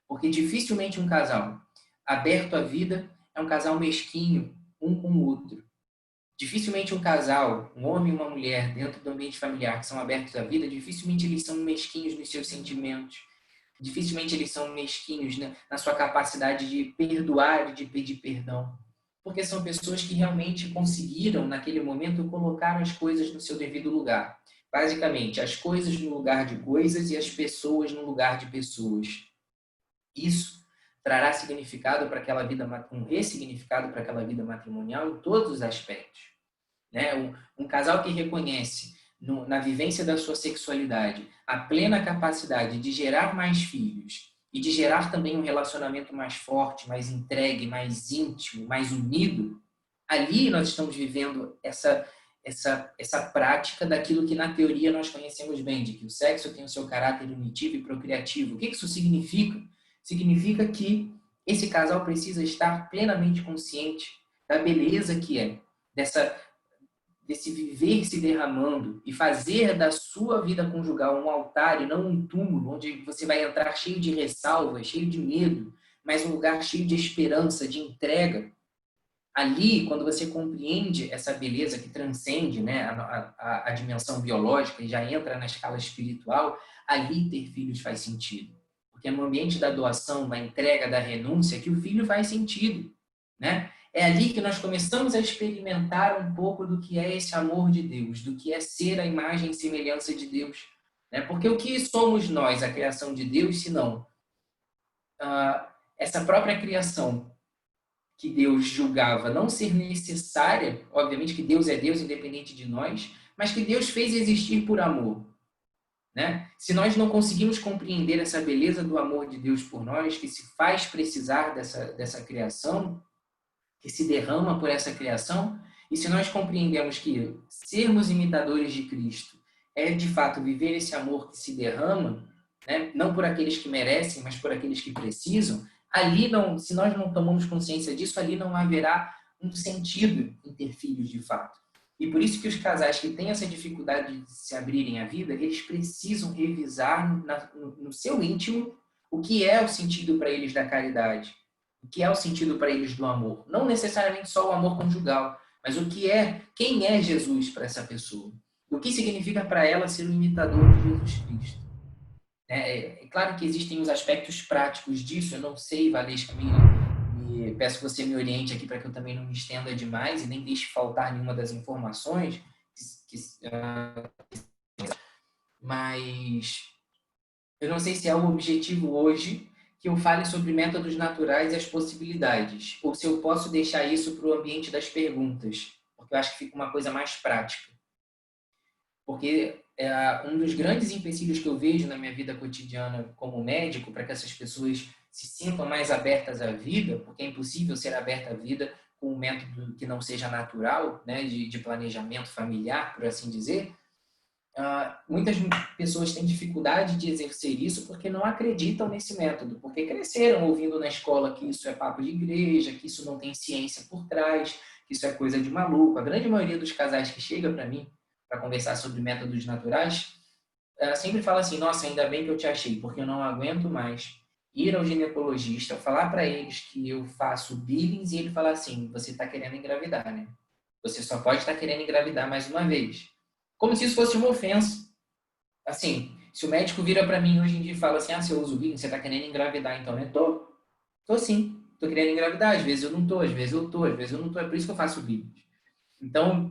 Porque dificilmente um casal aberto à vida é um casal mesquinho um com o outro. Dificilmente um casal, um homem e uma mulher, dentro do ambiente familiar, que são abertos à vida, dificilmente eles são mesquinhos nos seus sentimentos. Dificilmente eles são mesquinhos, né, na sua capacidade de perdoar e de pedir perdão. Porque são pessoas que realmente conseguiram, naquele momento, colocar as coisas no seu devido lugar. Basicamente, as coisas no lugar de coisas e as pessoas no lugar de pessoas. Isso trará significado para aquela vida, um ressignificado para aquela vida matrimonial em todos os aspectos. Né? Um casal que reconhece na vivência da sua sexualidade a plena capacidade de gerar mais filhos e de gerar também um relacionamento mais forte, mais entregue, mais íntimo, mais unido, ali nós estamos vivendo essa prática daquilo que na teoria nós conhecemos bem, de que o sexo tem o seu caráter unitivo e procriativo. O que isso significa? Significa que esse casal precisa estar plenamente consciente da beleza que é, desse viver se derramando e fazer da sua vida conjugal um altar e não um túmulo, onde você vai entrar cheio de ressalvas, cheio de medo, mas um lugar cheio de esperança, de entrega. Ali, quando você compreende essa beleza que transcende, né, a dimensão biológica e já entra na escala espiritual, ali ter filhos faz sentido. Porque é no ambiente da doação, da entrega, da renúncia, que o filho faz sentido, né? É ali que nós começamos a experimentar um pouco do que é esse amor de Deus, do que é ser a imagem e semelhança de Deus, né? Porque o que somos nós, a criação de Deus, se não essa própria criação que Deus julgava não ser necessária, obviamente que Deus é Deus independente de nós, mas que Deus fez existir por amor, né? Se nós não conseguimos compreender essa beleza do amor de Deus por nós, que se faz precisar dessa criação, que se derrama por essa criação, e se nós compreendemos que sermos imitadores de Cristo é de fato viver esse amor que se derrama, né? Não por aqueles que merecem, mas por aqueles que precisam, ali não, se nós não tomamos consciência disso, ali não haverá um sentido em ter filhos de fato. E por isso que os casais que têm essa dificuldade de se abrirem à vida, eles precisam revisar no seu íntimo o que é o sentido para eles da caridade, o que é o sentido para eles do amor. Não necessariamente só o amor conjugal, mas quem é Jesus para essa pessoa. O que significa para ela ser um imitador de Jesus Cristo. É claro que existem os aspectos práticos disso, eu não sei, Valesca, peço que você me oriente aqui para que eu também não me estenda demais e nem deixe faltar nenhuma das informações, mas eu não sei se é o objetivo hoje que eu fale sobre métodos naturais e as possibilidades, ou se eu posso deixar isso para o ambiente das perguntas, porque eu acho que fica uma coisa mais prática. Porque um dos grandes empecilhos que eu vejo na minha vida cotidiana como médico, para que essas pessoas se sintam mais abertas à vida, porque é impossível ser aberta à vida com um método que não seja natural, né, de planejamento familiar, por assim dizer, muitas pessoas têm dificuldade de exercer isso porque não acreditam nesse método, porque cresceram ouvindo na escola que isso é papo de igreja, que isso não tem ciência por trás, que isso é coisa de maluco. A grande maioria dos casais que chega para mim para conversar sobre métodos naturais sempre fala assim: nossa, ainda bem que eu te achei, porque eu não aguento mais ir ao ginecologista, falar para eles que eu faço billings e ele falar assim: você está querendo engravidar, né? Você só pode estar querendo engravidar mais uma vez. Como se isso fosse uma ofensa. Assim, se o médico vira para mim hoje em dia e fala assim: se eu uso billing, você está querendo engravidar, então, né? Tô sim. Tô querendo engravidar. Às vezes eu não tô, às vezes eu tô, às vezes eu não tô. É por isso que eu faço billing. Então,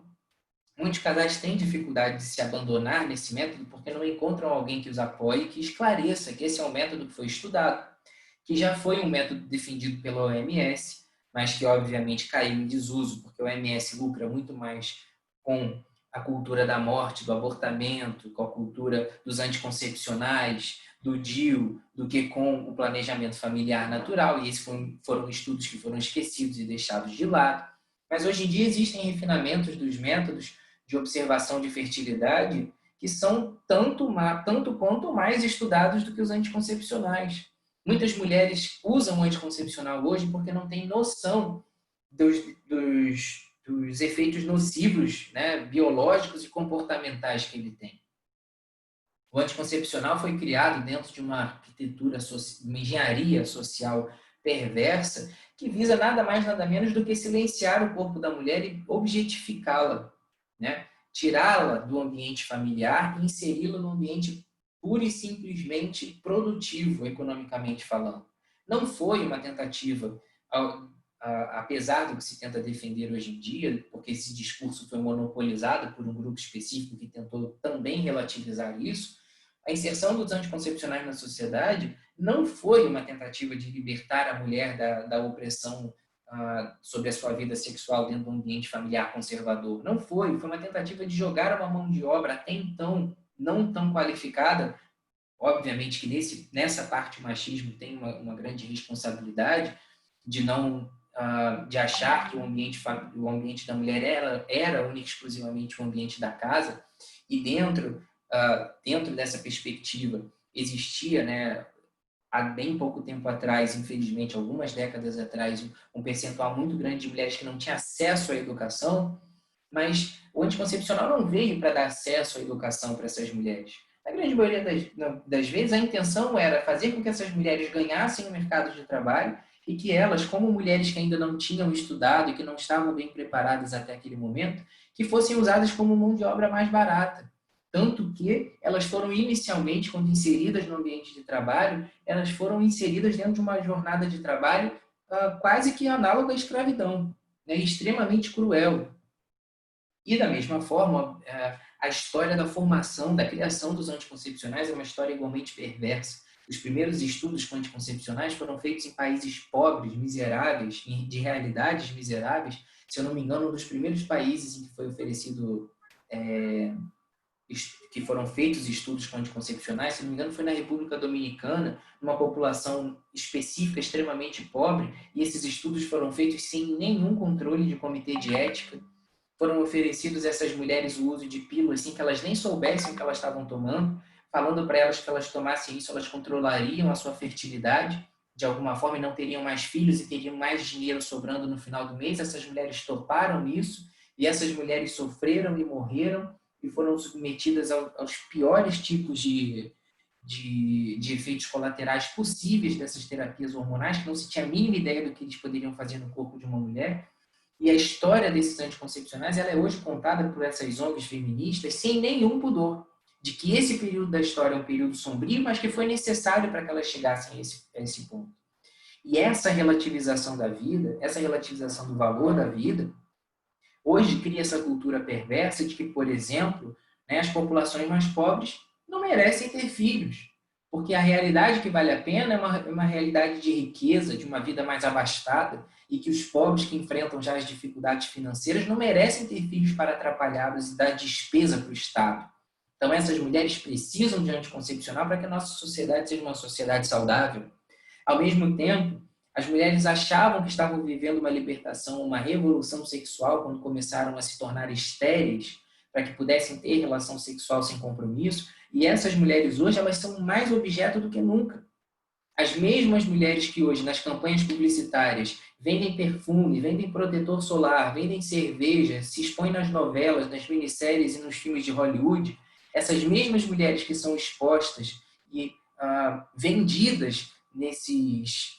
muitos casais têm dificuldade de se abandonar nesse método porque não encontram alguém que os apoie, que esclareça que esse é um método que foi estudado, que já foi um método defendido pela OMS, mas que obviamente caiu em desuso, porque a OMS lucra muito mais com a cultura da morte, do abortamento, com a cultura dos anticoncepcionais, do DIU, do que com o planejamento familiar natural, e esses foram estudos que foram esquecidos e deixados de lado. Mas hoje em dia existem refinamentos dos métodos de observação de fertilidade que são tanto quanto mais estudados do que os anticoncepcionais. Muitas mulheres usam o anticoncepcional hoje porque não têm noção dos efeitos nocivos, né, biológicos e comportamentais que ele tem. O anticoncepcional foi criado dentro de uma arquitetura, uma engenharia social perversa que visa nada mais, nada menos do que silenciar o corpo da mulher e objetificá-la, né? Tirá-la do ambiente familiar e inseri-la no ambiente pura e simplesmente produtivo, economicamente falando. Não foi uma tentativa, apesar do que se tenta defender hoje em dia, porque esse discurso foi monopolizado por um grupo específico que tentou também relativizar isso, a inserção dos anticoncepcionais na sociedade não foi uma tentativa de libertar a mulher da opressão sobre a sua vida sexual dentro de um ambiente familiar conservador. Não foi uma tentativa de jogar uma mão de obra até então não tão qualificada obviamente que nessa parte o machismo tem uma grande responsabilidade de não de achar que o ambiente da mulher era única e exclusivamente o ambiente da casa, e dentro dessa perspectiva existia, né, há bem pouco tempo atrás, infelizmente, algumas décadas atrás, um percentual muito grande de mulheres que não tinha acesso à educação, mas o anticoncepcional não veio para dar acesso à educação para essas mulheres. Na grande maioria das vezes, a intenção era fazer com que essas mulheres ganhassem o mercado de trabalho e que elas, como mulheres que ainda não tinham estudado e que não estavam bem preparadas até aquele momento, que fossem usadas como mão de obra mais barata. Tanto que elas foram inicialmente, quando inseridas no ambiente de trabalho, elas foram inseridas dentro de uma jornada de trabalho quase que análoga à escravidão, né? Extremamente cruel. E, da mesma forma, a história da formação, da criação dos anticoncepcionais é uma história igualmente perversa. Os primeiros estudos com anticoncepcionais foram feitos em países pobres, miseráveis, de realidades miseráveis. Se eu não me engano, um dos primeiros países em que foi oferecido, que foram feitos estudos com anticoncepcionais, se não me engano, foi na República Dominicana, numa população específica, extremamente pobre, e esses estudos foram feitos sem nenhum controle de comitê de ética. Foram oferecidos a essas mulheres o uso de pílulas sem que elas nem soubessem o que elas estavam tomando, falando para elas que elas tomassem isso, elas controlariam a sua fertilidade de alguma forma e não teriam mais filhos e teriam mais dinheiro sobrando no final do mês. Essas mulheres toparam isso e essas mulheres sofreram e morreram e foram submetidas aos piores tipos de efeitos colaterais possíveis dessas terapias hormonais, que não se tinha a mínima ideia do que eles poderiam fazer no corpo de uma mulher. E a história desses anticoncepcionais ela é hoje contada por essas ONGs feministas sem nenhum pudor, de que esse período da história é um período sombrio, mas que foi necessário para que elas chegassem a esse ponto. E essa relativização da vida, essa relativização do valor da vida, hoje cria essa cultura perversa de que, por exemplo, né, as populações mais pobres não merecem ter filhos, porque a realidade que vale a pena é uma realidade de riqueza, de uma vida mais abastada, e que os pobres que enfrentam já as dificuldades financeiras não merecem ter filhos para atrapalhá-los e dar despesa para o Estado. Então, essas mulheres precisam de anticoncepcional para que a nossa sociedade seja uma sociedade saudável. Ao mesmo tempo, as mulheres achavam que estavam vivendo uma libertação, uma revolução sexual quando começaram a se tornar estéreis para que pudessem ter relação sexual sem compromisso. E essas mulheres hoje, elas são mais objeto do que nunca. As mesmas mulheres que hoje, nas campanhas publicitárias, vendem perfume, vendem protetor solar, vendem cerveja, se expõem nas novelas, nas minisséries e nos filmes de Hollywood, essas mesmas mulheres que são expostas e vendidas nesses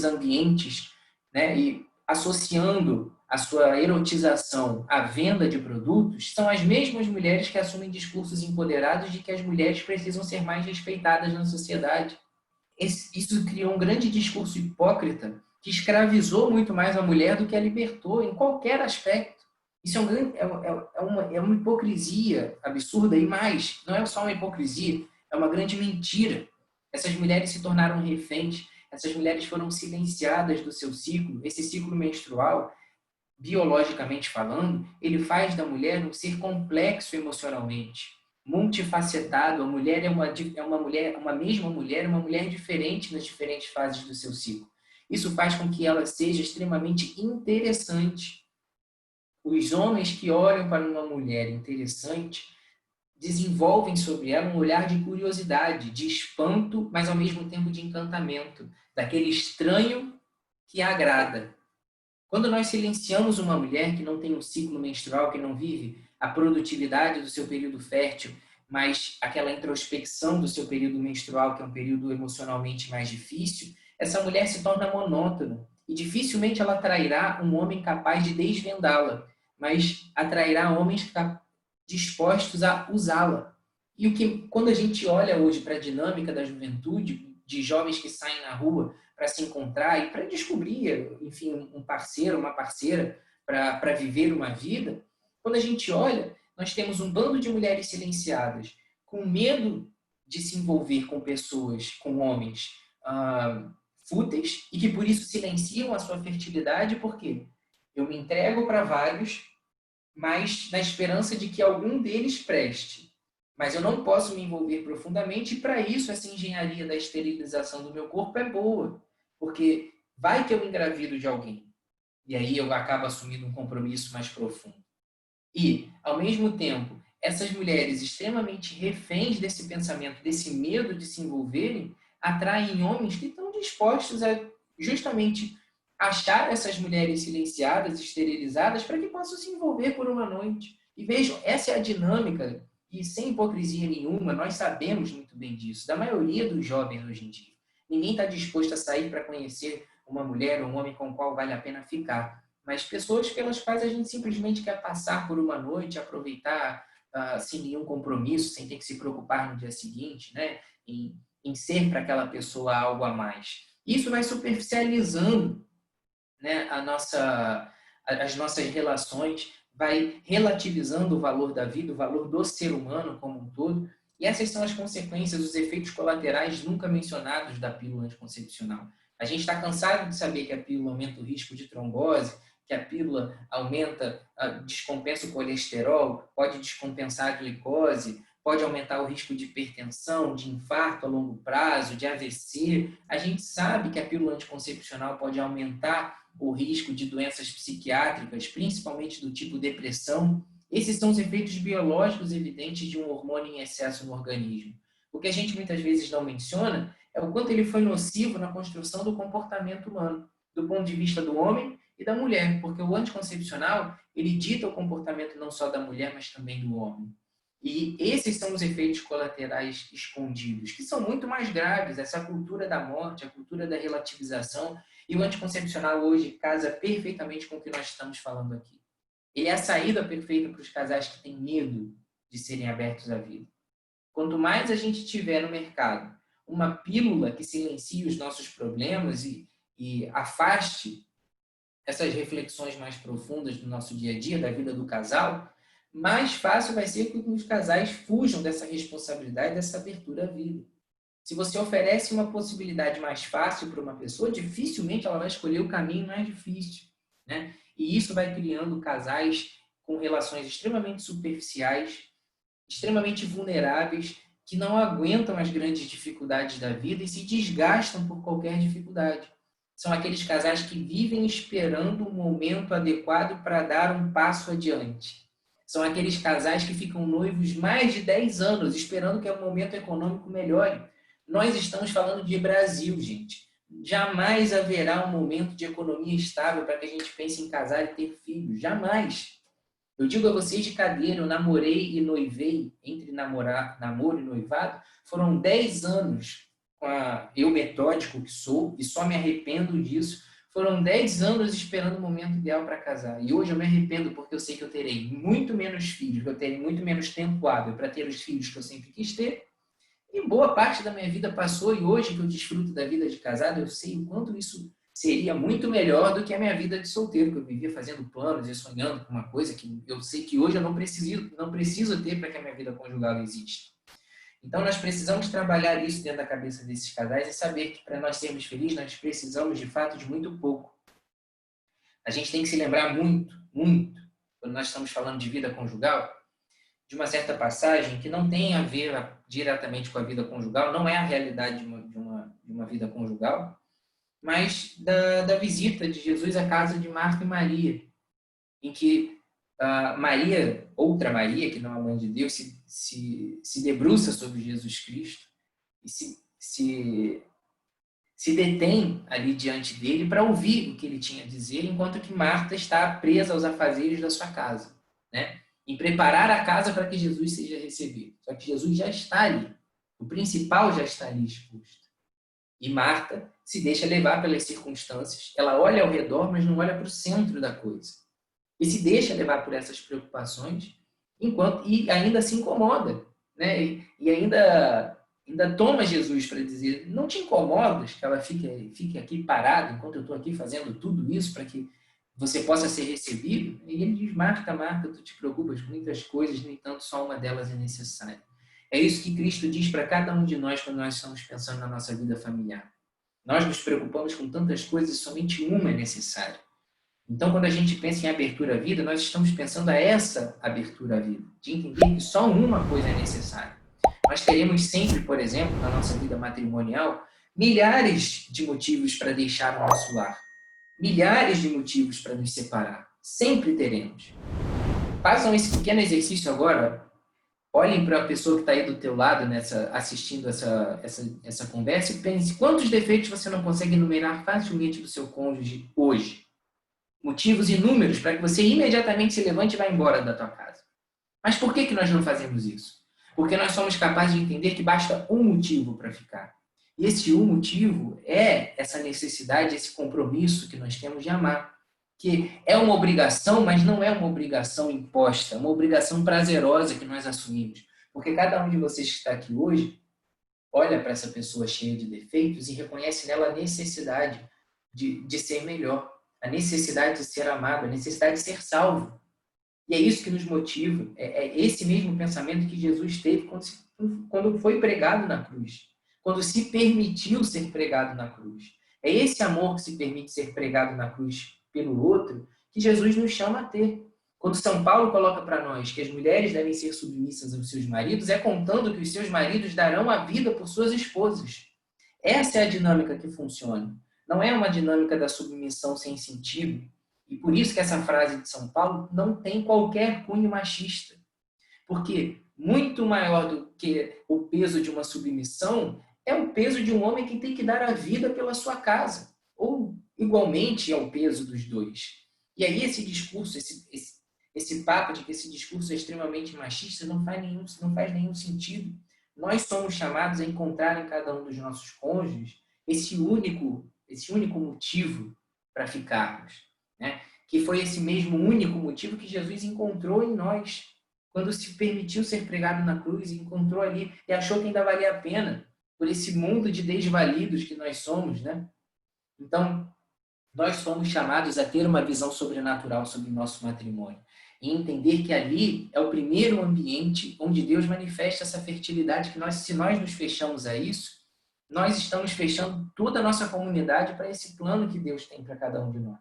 ambientes, né, e associando a sua erotização à venda de produtos, são as mesmas mulheres que assumem discursos empoderados de que as mulheres precisam ser mais respeitadas na sociedade. Isso criou um grande discurso hipócrita que escravizou muito mais a mulher do que a libertou em qualquer aspecto. Isso é uma hipocrisia absurda e mais, não é só uma hipocrisia, é uma grande mentira. Essas mulheres se tornaram reféns, essas mulheres foram silenciadas do seu ciclo. Esse ciclo menstrual, biologicamente falando, ele faz da mulher um ser complexo emocionalmente, multifacetado. A mulher é uma mesma mulher, uma mulher diferente nas diferentes fases do seu ciclo. Isso faz com que ela seja extremamente interessante. Os homens que olham para uma mulher interessante desenvolvem sobre ela um olhar de curiosidade, de espanto, mas ao mesmo tempo de encantamento, daquele estranho que agrada. Quando nós silenciamos uma mulher que não tem um ciclo menstrual, que não vive a produtividade do seu período fértil, mas aquela introspecção do seu período menstrual, que é um período emocionalmente mais difícil, essa mulher se torna monótona e dificilmente ela atrairá um homem capaz de desvendá-la, mas atrairá homens dispostos a usá-la. E quando a gente olha hoje para a dinâmica da juventude, de jovens que saem na rua para se encontrar e para descobrir, enfim, um parceiro, uma parceira para viver uma vida, quando a gente olha, nós temos um bando de mulheres silenciadas, com medo de se envolver com pessoas, com homens fúteis, e que por isso silenciam a sua fertilidade, porque eu me entrego para vários, mas na esperança de que algum deles preste. mas eu não posso me envolver profundamente, e para isso essa engenharia da esterilização do meu corpo é boa, porque vai que eu engravido de alguém, e aí eu acabo assumindo um compromisso mais profundo. E, ao mesmo tempo, essas mulheres extremamente reféns desse pensamento, desse medo de se envolverem, atraem homens que estão dispostos a justamente achar essas mulheres silenciadas, esterilizadas, para que possam se envolver por uma noite. E vejam, essa é a dinâmica, e sem hipocrisia nenhuma, nós sabemos muito bem disso, da maioria dos jovens hoje em dia. Ninguém está disposto a sair para conhecer uma mulher ou um homem com o qual vale a pena ficar. Mas pessoas pelas quais a gente simplesmente quer passar por uma noite, aproveitar sem nenhum compromisso, sem ter que se preocupar no dia seguinte, né? em ser para aquela pessoa algo a mais. Isso vai superficializando, né, as nossas relações, vai relativizando o valor da vida, o valor do ser humano como um todo. E essas são as consequências, os efeitos colaterais nunca mencionados da pílula anticoncepcional. A gente está cansado de saber que a pílula aumenta o risco de trombose, que a pílula descompensa o colesterol, pode descompensar a glicose, pode aumentar o risco de hipertensão, de infarto a longo prazo, de AVC. A gente sabe que a pílula anticoncepcional pode aumentar o risco de doenças psiquiátricas, principalmente do tipo depressão. Esses são os efeitos biológicos evidentes de um hormônio em excesso no organismo. O que a gente muitas vezes não menciona é o quanto ele foi nocivo na construção do comportamento humano, do ponto de vista do homem e da mulher, porque o anticoncepcional, ele dita o comportamento não só da mulher, mas também do homem. E esses são os efeitos colaterais escondidos, que são muito mais graves, essa cultura da morte, a cultura da relativização, e o anticoncepcional hoje casa perfeitamente com o que nós estamos falando aqui. Ele é a saída perfeita para os casais que têm medo de serem abertos à vida. Quanto mais a gente tiver no mercado uma pílula que silencie os nossos problemas e afaste essas reflexões mais profundas do nosso dia a dia, da vida do casal, mais fácil vai ser que os casais fujam dessa responsabilidade, dessa abertura à vida. Se você oferece uma possibilidade mais fácil para uma pessoa, dificilmente ela vai escolher o caminho mais difícil, né? E isso vai criando casais com relações extremamente superficiais, extremamente vulneráveis, que não aguentam as grandes dificuldades da vida e se desgastam por qualquer dificuldade. São aqueles casais que vivem esperando o momento adequado para dar um passo adiante. São aqueles casais que ficam noivos mais de 10 anos, esperando que o momento econômico melhore. Nós estamos falando de Brasil, gente. Jamais haverá um momento de economia estável para que a gente pense em casar e ter filhos. Jamais. Eu digo a vocês de cadeira, eu namorei e noivei, entre namoro e noivado, foram 10 anos, eu metódico que sou, e só me arrependo disso, foram 10 anos esperando o momento ideal para casar. E hoje eu me arrependo porque eu sei que eu terei muito menos filhos, que eu terei muito menos tempo hábil para ter os filhos que eu sempre quis ter. E boa parte da minha vida passou, e hoje que eu desfruto da vida de casado, eu sei o quanto isso seria muito melhor do que a minha vida de solteiro, que eu vivia fazendo planos e sonhando com uma coisa que eu sei que hoje eu não preciso ter para que a minha vida conjugal exista. Então, nós precisamos trabalhar isso dentro da cabeça desses casais e saber que para nós sermos felizes, nós precisamos, de fato, de muito pouco. A gente tem que se lembrar muito, quando nós estamos falando de vida conjugal, de uma certa passagem que não tem a ver diretamente com a vida conjugal, não é a realidade de uma vida conjugal, mas da visita de Jesus à casa de Marta e Maria, em que Maria, outra Maria, que não é a mãe de Deus, se debruça sobre Jesus Cristo e se detém ali diante dele para ouvir o que ele tinha a dizer, enquanto que Marta está presa aos afazeres da sua casa, né? Em preparar a casa para que Jesus seja recebido. Só que Jesus já está ali, o principal já está ali exposto. E Marta se deixa levar pelas circunstâncias, ela olha ao redor, mas não olha para o centro da coisa. E se deixa levar por essas preocupações, e ainda se incomoda, né? E ainda toma Jesus para dizer, não te incomodas que ela fique aqui parada enquanto eu estou aqui fazendo tudo isso para que você possa ser recebido? E ele diz, Marta, tu te preocupas com muitas coisas, no entanto, só uma delas é necessária. É isso que Cristo diz para cada um de nós quando nós estamos pensando na nossa vida familiar. Nós nos preocupamos com tantas coisas, somente uma é necessária. Então, quando a gente pensa em abertura à vida, nós estamos pensando a essa abertura à vida, de entender que só uma coisa é necessária. Nós teremos sempre, por exemplo, na nossa vida matrimonial, milhares de motivos para deixar o nosso lar, milhares de motivos para nos separar. Sempre teremos. Façam esse pequeno exercício agora. Olhem para a pessoa que está aí do teu lado, assistindo essa conversa, e pense quantos defeitos você não consegue enumerar facilmente do seu cônjuge hoje. Motivos inúmeros para que você imediatamente se levante e vá embora da tua casa. Mas por que nós não fazemos isso? Porque nós somos capazes de entender que basta um motivo para ficar. E esse um motivo é essa necessidade, esse compromisso que nós temos de amar. Que é uma obrigação, mas não é uma obrigação imposta, é uma obrigação prazerosa que nós assumimos. Porque cada um de vocês que está aqui hoje olha para essa pessoa cheia de defeitos e reconhece nela a necessidade de ser melhor, a necessidade de ser amado, a necessidade de ser salvo. E é isso que nos motiva, é esse mesmo pensamento que Jesus teve quando foi pregado na cruz, quando se permitiu ser pregado na cruz. É esse amor que se permite ser pregado na cruz pelo outro que Jesus nos chama a ter. Quando São Paulo coloca para nós que as mulheres devem ser submissas aos seus maridos, é contando que os seus maridos darão a vida por suas esposas. Essa é a dinâmica que funciona. Não é uma dinâmica da submissão sem sentido. E por isso que essa frase de São Paulo não tem qualquer cunho machista. Porque muito maior do que o peso de uma submissão é o peso de um homem que tem que dar a vida pela sua casa. Ou, igualmente, é o peso dos dois. E aí esse discurso, esse papo de que esse discurso é extremamente machista não faz nenhum sentido. Nós somos chamados a encontrar em cada um dos nossos cônjuges esse único motivo para ficarmos, né? Que foi esse mesmo único motivo que Jesus encontrou em nós, quando se permitiu ser pregado na cruz, e encontrou ali e achou que ainda valia a pena, por esse mundo de desvalidos que nós somos, né? Então, nós somos chamados a ter uma visão sobrenatural sobre o nosso matrimônio e entender que ali é o primeiro ambiente onde Deus manifesta essa fertilidade que se nós nos fechamos a isso, nós estamos fechando toda a nossa comunidade para esse plano que Deus tem para cada um de nós.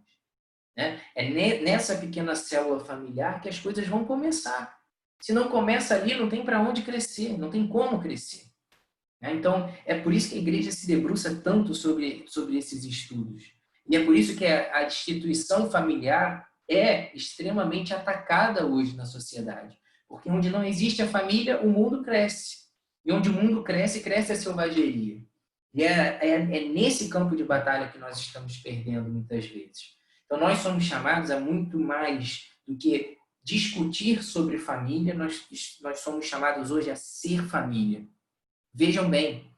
Né? É nessa pequena célula familiar que as coisas vão começar. Se não começa ali, não tem para onde crescer, não tem como crescer. Então, é por isso que a igreja se debruça tanto sobre esses estudos. E é por isso que a instituição familiar é extremamente atacada hoje na sociedade. Porque onde não existe a família, o mundo cresce. E onde o mundo cresce, cresce a selvageria. E é nesse campo de batalha que nós estamos perdendo muitas vezes. Então, nós somos chamados a muito mais do que discutir sobre família, nós somos chamados hoje a ser família. Vejam bem,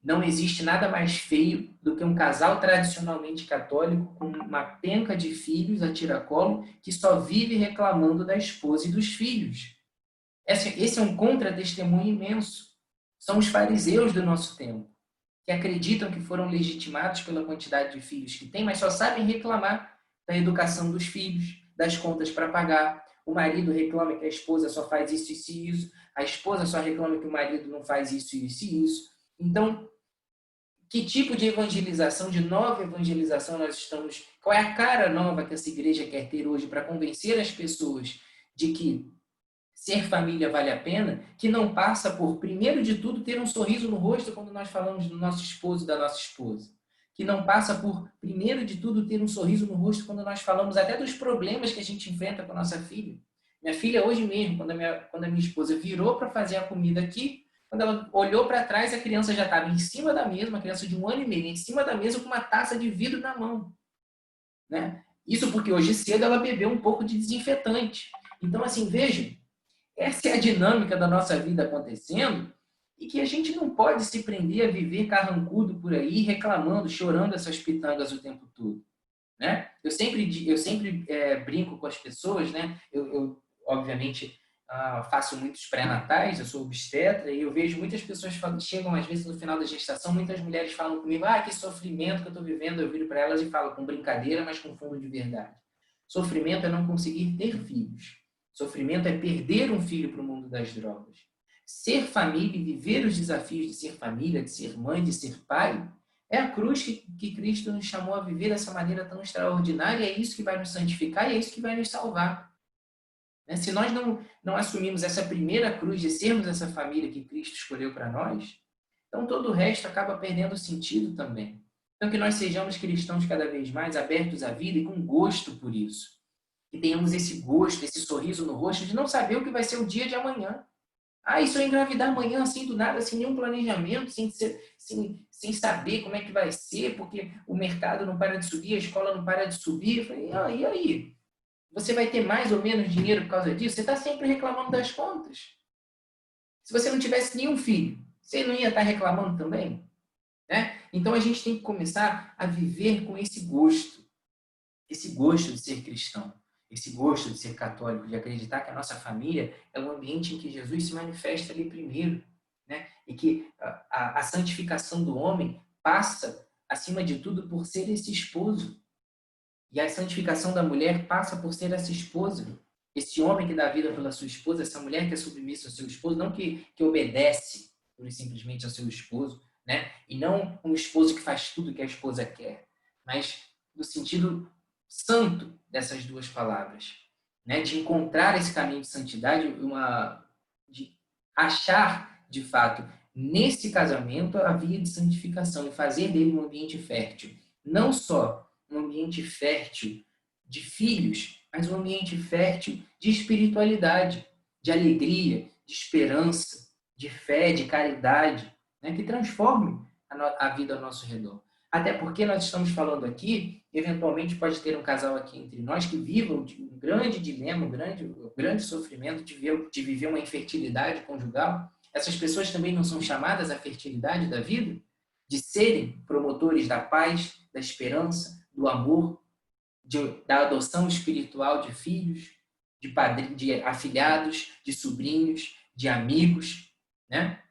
não existe nada mais feio do que um casal tradicionalmente católico com uma penca de filhos a tiracolo que só vive reclamando da esposa e dos filhos. Esse é um contra-testemunho imenso. São os fariseus do nosso tempo, que acreditam que foram legitimados pela quantidade de filhos que têm, mas só sabem reclamar da educação dos filhos, das contas para pagar. O marido reclama que a esposa só faz isso, isso e isso. A esposa só reclama que o marido não faz isso, isso e isso. Então, que tipo de evangelização, de nova evangelização nós estamos... Qual é a cara nova que essa igreja quer ter hoje para convencer as pessoas de que ser família vale a pena, que não passa por, primeiro de tudo, ter um sorriso no rosto quando nós falamos do nosso esposo e da nossa esposa. Que não passa por, primeiro de tudo, ter um sorriso no rosto quando nós falamos até dos problemas que a gente enfrenta com a nossa filha. Minha filha, hoje mesmo, quando a minha esposa virou para fazer a comida aqui, quando ela olhou para trás, a criança já estava em cima da mesa, uma criança de 1 ano e meio, em cima da mesa com uma taça de vidro na mão. Né? Isso porque hoje cedo ela bebeu um pouco de desinfetante. Então, assim, vejam, essa é a dinâmica da nossa vida acontecendo e que a gente não pode se prender a viver carrancudo por aí, reclamando, chorando essas pitangas o tempo todo. Né? Eu sempre brinco com as pessoas, né? Eu obviamente, faço muitos pré-natais, eu sou obstetra, e eu vejo muitas pessoas chegam às vezes no final da gestação, muitas mulheres falam comigo, que sofrimento que eu estou vivendo, eu viro para elas e falo com brincadeira, mas com fundo de verdade. Sofrimento é não conseguir ter filhos. Sofrimento é perder um filho para o mundo das drogas. Ser família e viver os desafios de ser família, de ser mãe, de ser pai, É a cruz que Cristo nos chamou a viver dessa maneira tão extraordinária, e é isso que vai nos santificar e é isso que vai nos salvar. Né? Se nós não assumimos essa primeira cruz de sermos essa família que Cristo escolheu para nós, então todo o resto acaba perdendo sentido também. Então que nós sejamos cristãos cada vez mais abertos à vida e com gosto por isso. Que tenhamos esse gosto, esse sorriso no rosto de não saber o que vai ser o dia de amanhã. Ah, e se eu engravidar amanhã assim do nada, sem nenhum planejamento, sem saber como é que vai ser, porque o mercado não para de subir, a escola não para de subir. Eu falei, ah, e aí? Você vai ter mais ou menos dinheiro por causa disso? Você está sempre reclamando das contas. Se você não tivesse nenhum filho, você não ia estar reclamando também? Né? Então a gente tem que começar a viver com esse gosto de ser cristão. Esse gosto de ser católico, de acreditar que a nossa família é um ambiente em que Jesus se manifesta ali primeiro, né? E que a santificação do homem passa, acima de tudo, por ser esse esposo. E a santificação da mulher passa por ser essa esposa. Esse homem que dá vida pela sua esposa, essa mulher que é submissa ao seu esposo, não que obedece simplesmente ao seu esposo, né? E não um esposo que faz tudo que a esposa quer, mas no sentido santo dessas duas palavras, né? De encontrar esse caminho de santidade, de achar, de fato, nesse casamento a via de santificação e fazer dele um ambiente fértil. Não só um ambiente fértil de filhos, mas um ambiente fértil de espiritualidade, de alegria, de esperança, de fé, de caridade, né? Que transforme a vida ao nosso redor. Até porque nós estamos falando aqui, eventualmente pode ter um casal aqui entre nós que viva um grande dilema, um grande sofrimento de viver uma infertilidade conjugal. Essas pessoas também não são chamadas à fertilidade da vida? De serem promotores da paz, da esperança, do amor, da adoção espiritual de filhos, de afilhados, de sobrinhos, de amigos, né?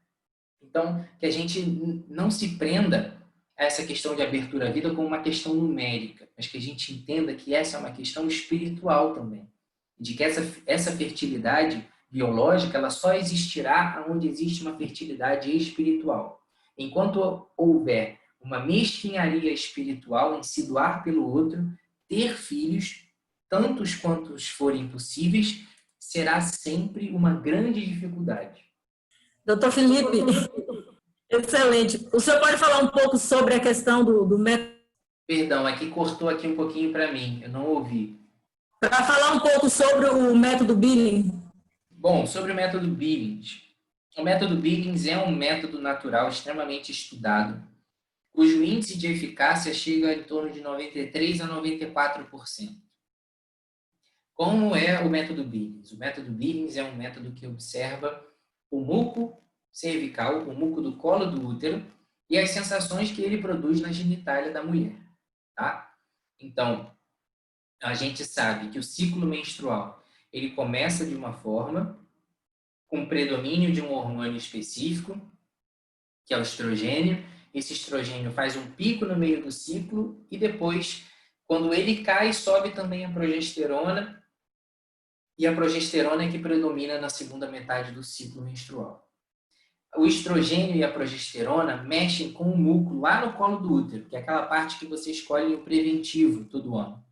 Então, que a gente não se prenda a essa questão de abertura à vida como uma questão numérica, mas que a gente entenda que essa é uma questão espiritual também. De que essa fertilidade biológica ela só existirá onde existe uma fertilidade espiritual. Enquanto houver uma mesquinharia espiritual em se doar pelo outro, ter filhos, tantos quantos forem possíveis, será sempre uma grande dificuldade. Doutor Felipe, excelente. O senhor pode falar um pouco sobre a questão do método? Perdão, aqui cortou aqui um pouquinho para mim, eu não ouvi. Para falar um pouco sobre o método Billings. Bom, sobre o método Billings. O método Billings é um método natural extremamente estudado, cujo índice de eficácia chega em torno de 93% a 94%. Como é o método Billings? O método Billings é um método que observa o muco cervical, o muco do colo do útero e as sensações que ele produz na genitália da mulher. Tá? Então, a gente sabe que o ciclo menstrual ele começa de uma forma, com predomínio de um hormônio específico, que é o estrogênio. Esse estrogênio faz um pico no meio do ciclo e depois, quando ele cai, sobe também a progesterona, e a progesterona é que predomina na segunda metade do ciclo menstrual. O estrogênio e a progesterona mexem com o muco lá no colo do útero, que é aquela parte que você escolhe o preventivo todo ano.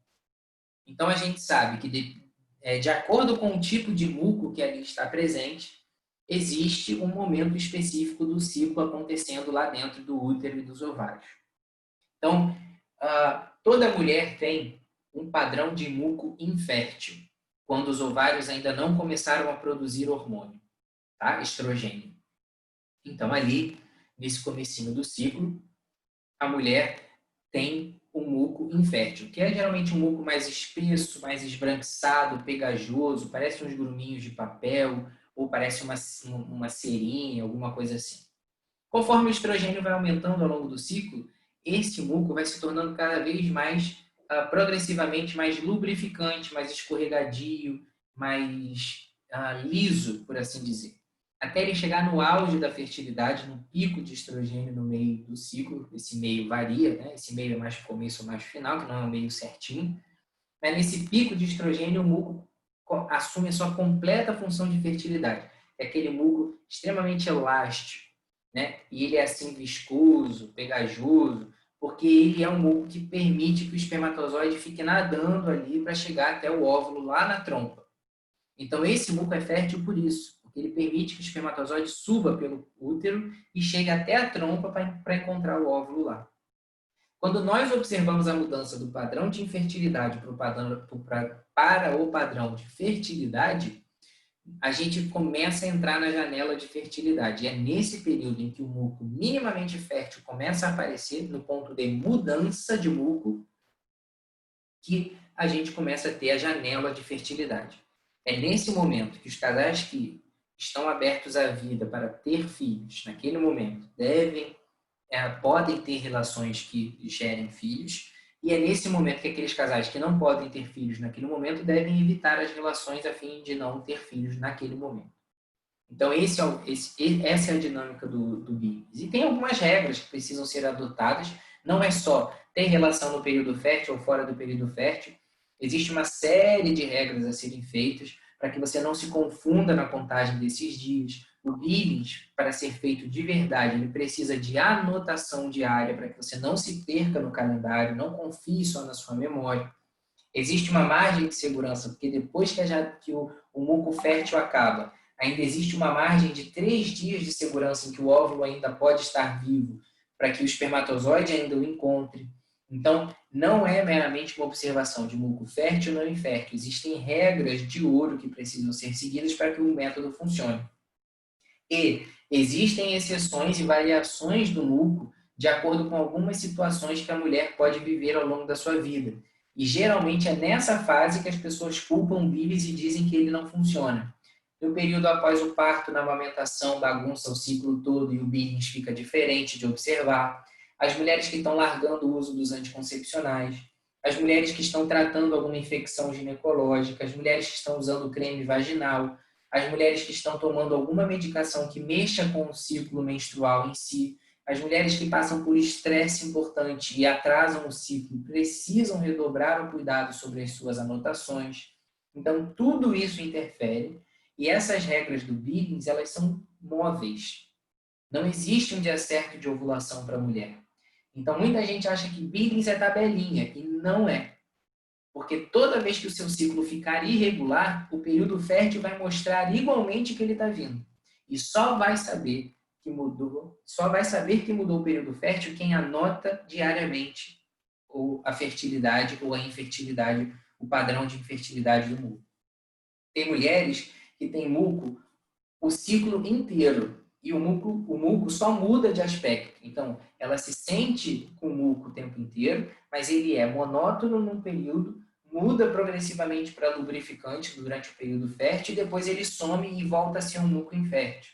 Então, a gente sabe que, de acordo com o tipo de muco que ali está presente, existe um momento específico do ciclo acontecendo lá dentro do útero e dos ovários. Então, toda mulher tem um padrão de muco infértil, quando os ovários ainda não começaram a produzir hormônio, tá? Estrogênio. Então, ali, nesse comecinho do ciclo, a mulher tem um muco infértil, que é geralmente um muco mais espesso, mais esbranquiçado, pegajoso, parece uns gruminhos de papel, ou parece uma cerinha, alguma coisa assim. Conforme o estrogênio vai aumentando ao longo do ciclo, esse muco vai se tornando cada vez mais, progressivamente mais lubrificante, mais escorregadio, mais liso, por assim dizer. Até ele chegar no auge da fertilidade, no pico de estrogênio no meio do ciclo. Esse meio varia, né? Esse meio é mais começo ou mais final, que não é um meio certinho. Mas nesse pico de estrogênio, o muco assume a sua completa função de fertilidade. É aquele muco extremamente elástico, né? E ele é assim viscoso, pegajoso, porque ele é um muco que permite que o espermatozoide fique nadando ali para chegar até o óvulo lá na trompa. Então, esse muco é fértil por isso, porque ele permite que o espermatozoide suba pelo útero e chegue até a trompa para encontrar o óvulo lá. Quando nós observamos a mudança do padrão de infertilidade para o padrão de fertilidade, a gente começa a entrar na janela de fertilidade. E é nesse período em que o muco minimamente fértil começa a aparecer, no ponto de mudança de muco, que a gente começa a ter a janela de fertilidade. É nesse momento que os casais que estão abertos à vida para ter filhos, naquele momento, podem ter relações que gerem filhos, e é nesse momento que aqueles casais que não podem ter filhos naquele momento devem evitar as relações a fim de não ter filhos naquele momento. Então, essa é a dinâmica do BIMS. E tem algumas regras que precisam ser adotadas. Não é só ter relação no período fértil ou fora do período fértil. Existe uma série de regras a serem feitas para que você não se confunda na contagem desses dias. O Billings, para ser feito de verdade, ele precisa de anotação diária para que você não se perca no calendário, não confie só na sua memória. Existe uma margem de segurança, porque depois que o muco fértil acaba, ainda existe uma margem de 3 dias de segurança em que o óvulo ainda pode estar vivo, para que o espermatozoide ainda o encontre. Então, não é meramente uma observação de muco fértil ou não infértil. Existem regras de ouro que precisam ser seguidas para que o método funcione. E existem exceções e variações do muco de acordo com algumas situações que a mulher pode viver ao longo da sua vida. E geralmente é nessa fase que as pessoas culpam o Billings e dizem que ele não funciona. No período após o parto, na amamentação, bagunça o ciclo todo e o Billings fica diferente de observar. As mulheres que estão largando o uso dos anticoncepcionais, as mulheres que estão tratando alguma infecção ginecológica, as mulheres que estão usando creme vaginal, as mulheres que estão tomando alguma medicação que mexa com o ciclo menstrual em si, as mulheres que passam por estresse importante e atrasam o ciclo precisam redobrar o cuidado sobre as suas anotações. Então, tudo isso interfere e essas regras do Billings, elas são móveis. Não existe um dia certo de ovulação para a mulher. Então, muita gente acha que Billings é tabelinha e não é. Porque toda vez que o seu ciclo ficar irregular, o período fértil vai mostrar igualmente que ele está vindo. E só vai saber que mudou o período fértil quem anota diariamente ou a fertilidade ou a infertilidade, o padrão de infertilidade do muco. Tem mulheres que têm muco o ciclo inteiro e o muco só muda de aspecto. Então, ela se sente com o muco o tempo inteiro, mas ele é monótono num período, muda progressivamente para lubrificante durante o período fértil e depois ele some e volta a ser um muco infértil.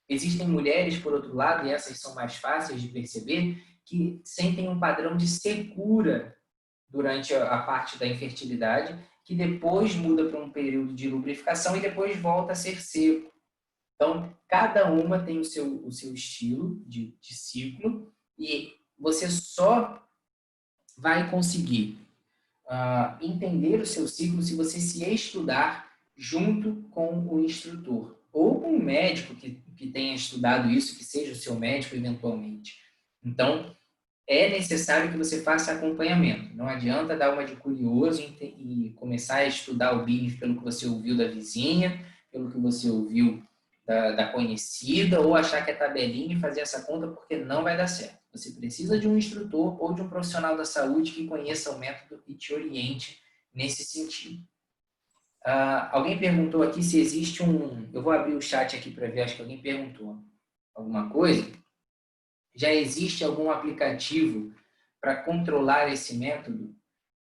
Existem mulheres, por outro lado, e essas são mais fáceis de perceber, que sentem um padrão de secura durante a parte da infertilidade, que depois muda para um período de lubrificação e depois volta a ser seco. Então, cada uma tem o seu estilo de ciclo e você só vai conseguir entender o seu ciclo se você se estudar junto com o instrutor ou com um médico que tenha estudado isso, que seja o seu médico eventualmente. Então, é necessário que você faça acompanhamento. Não adianta dar uma de curioso e começar a estudar o Billings pelo que você ouviu da vizinha, pelo que você ouviu da conhecida, ou achar que é tabelinha e fazer essa conta, porque não vai dar certo. Você precisa de um instrutor ou de um profissional da saúde que conheça o método e te oriente nesse sentido. Alguém perguntou aqui se existe eu vou abrir o chat aqui para ver, acho que alguém perguntou alguma coisa. Já existe algum aplicativo para controlar esse método?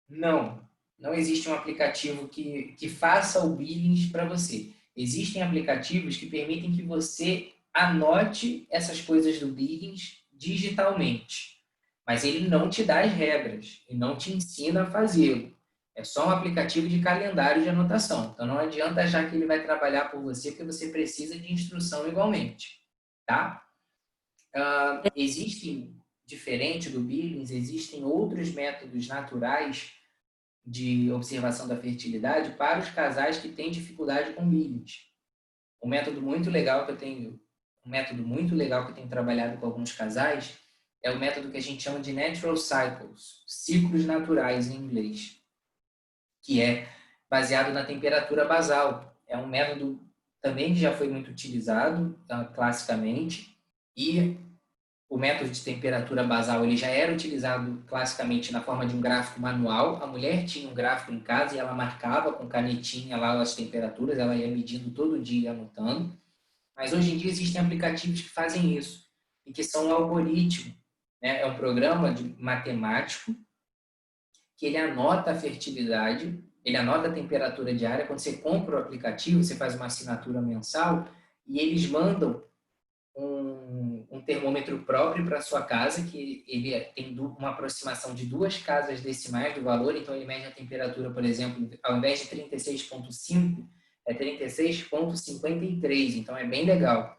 Não. Não existe um aplicativo que faça o Billings para você. Existem aplicativos que permitem que você anote essas coisas do Billings digitalmente. Mas ele não te dá as regras e não te ensina a fazê-lo. É só um aplicativo de calendário de anotação. Então não adianta achar que ele vai trabalhar por você, porque você precisa de instrução igualmente. Tá? Existem, diferente do Billings, existem outros métodos naturais de observação da fertilidade para os casais que têm dificuldade com Billings. Um método muito legal que eu tenho trabalhado com alguns casais é o método que a gente chama de natural cycles, ciclos naturais em inglês, que é baseado na temperatura basal. É um método também que já foi muito utilizado classicamente, e o método de temperatura basal ele já era utilizado classicamente na forma de um gráfico manual. A mulher tinha um gráfico em casa e ela marcava com canetinha lá as temperaturas, ela ia medindo todo dia, anotando. Mas hoje em dia existem aplicativos que fazem isso, e que são um algoritmo, né? É um programa matemático que ele anota a fertilidade, ele anota a temperatura diária. Quando você compra o aplicativo, você faz uma assinatura mensal e eles mandam um termômetro próprio para a sua casa, que ele tem uma aproximação de 2 casas decimais do valor. Então, ele mede a temperatura, por exemplo, ao invés de 36,5, é 36,53. Então, é bem legal.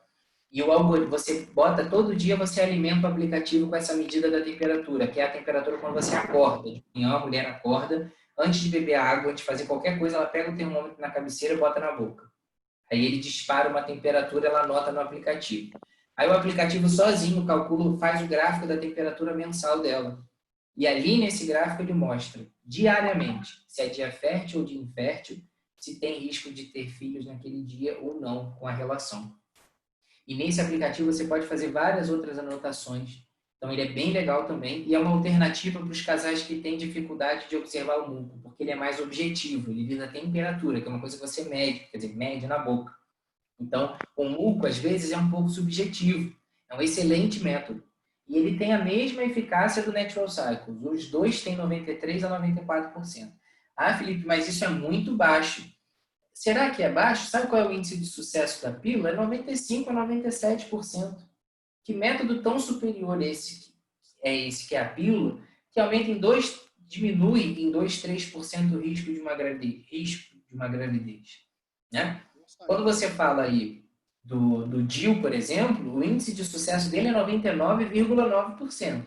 E o algoritmo, você bota, todo dia você alimenta o aplicativo com essa medida da temperatura, que é a temperatura quando você acorda. De manhã, a mulher acorda, antes de beber água, antes de fazer qualquer coisa, ela pega o termômetro na cabeceira e bota na boca. Aí ele dispara uma temperatura, ela anota no aplicativo. Aí o aplicativo sozinho calcula, faz o gráfico da temperatura mensal dela. E ali nesse gráfico ele mostra diariamente se é dia fértil ou dia infértil, se tem risco de ter filhos naquele dia ou não com a relação. E nesse aplicativo você pode fazer várias outras anotações. Então ele é bem legal também e é uma alternativa para os casais que têm dificuldade de observar o muco, porque ele é mais objetivo, ele lida a temperatura, que é uma coisa que você mede, quer dizer, mede na boca. Então, o muco, às vezes, é um pouco subjetivo. É um excelente método. E ele tem a mesma eficácia do Natural Cycles. Os dois têm 93% a 94%. Ah, Felipe, mas isso é muito baixo. Será que é baixo? Sabe qual é o índice de sucesso da pílula? É 95% a 97%. Que método tão superior é esse que é a pílula, que aumenta diminui em 2, 3% o risco de uma gravidez. Né? Quando você fala aí do DIU, por exemplo, o índice de sucesso dele é 99,9%.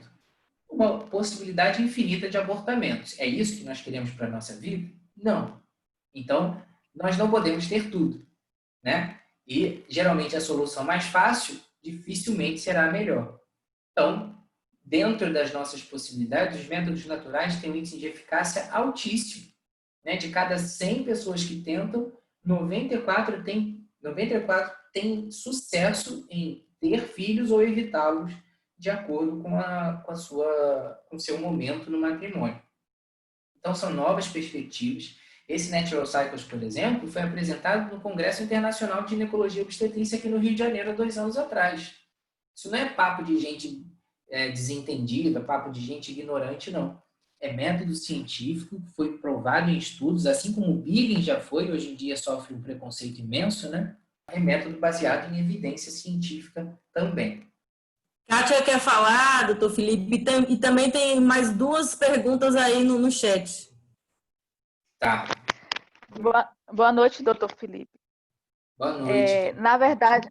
Uma possibilidade infinita de abortamentos. É isso que nós queremos para a nossa vida? Não. Então, nós não podemos ter tudo, né? E, geralmente, a solução mais fácil dificilmente será a melhor. Então, dentro das nossas possibilidades, os métodos naturais têm um índice de eficácia altíssimo. Né? De cada 100 pessoas que tentam, 94 têm sucesso em ter filhos ou evitá-los de acordo com o seu momento no matrimônio. Então, são novas perspectivas. Esse Natural Cycles, por exemplo, foi apresentado no Congresso Internacional de Ginecologia e Obstetrícia aqui no Rio de Janeiro há 2 anos atrás. Isso não é papo de gente desentendida, papo de gente ignorante, não. É método científico, foi provado em estudos, assim como o Billing já foi, hoje em dia sofre um preconceito imenso, né? É método baseado em evidência científica também. Kátia quer falar, doutor Felipe, e também tem mais 2 perguntas aí no chat. Tá. Boa noite, doutor Felipe. Boa noite. Na verdade,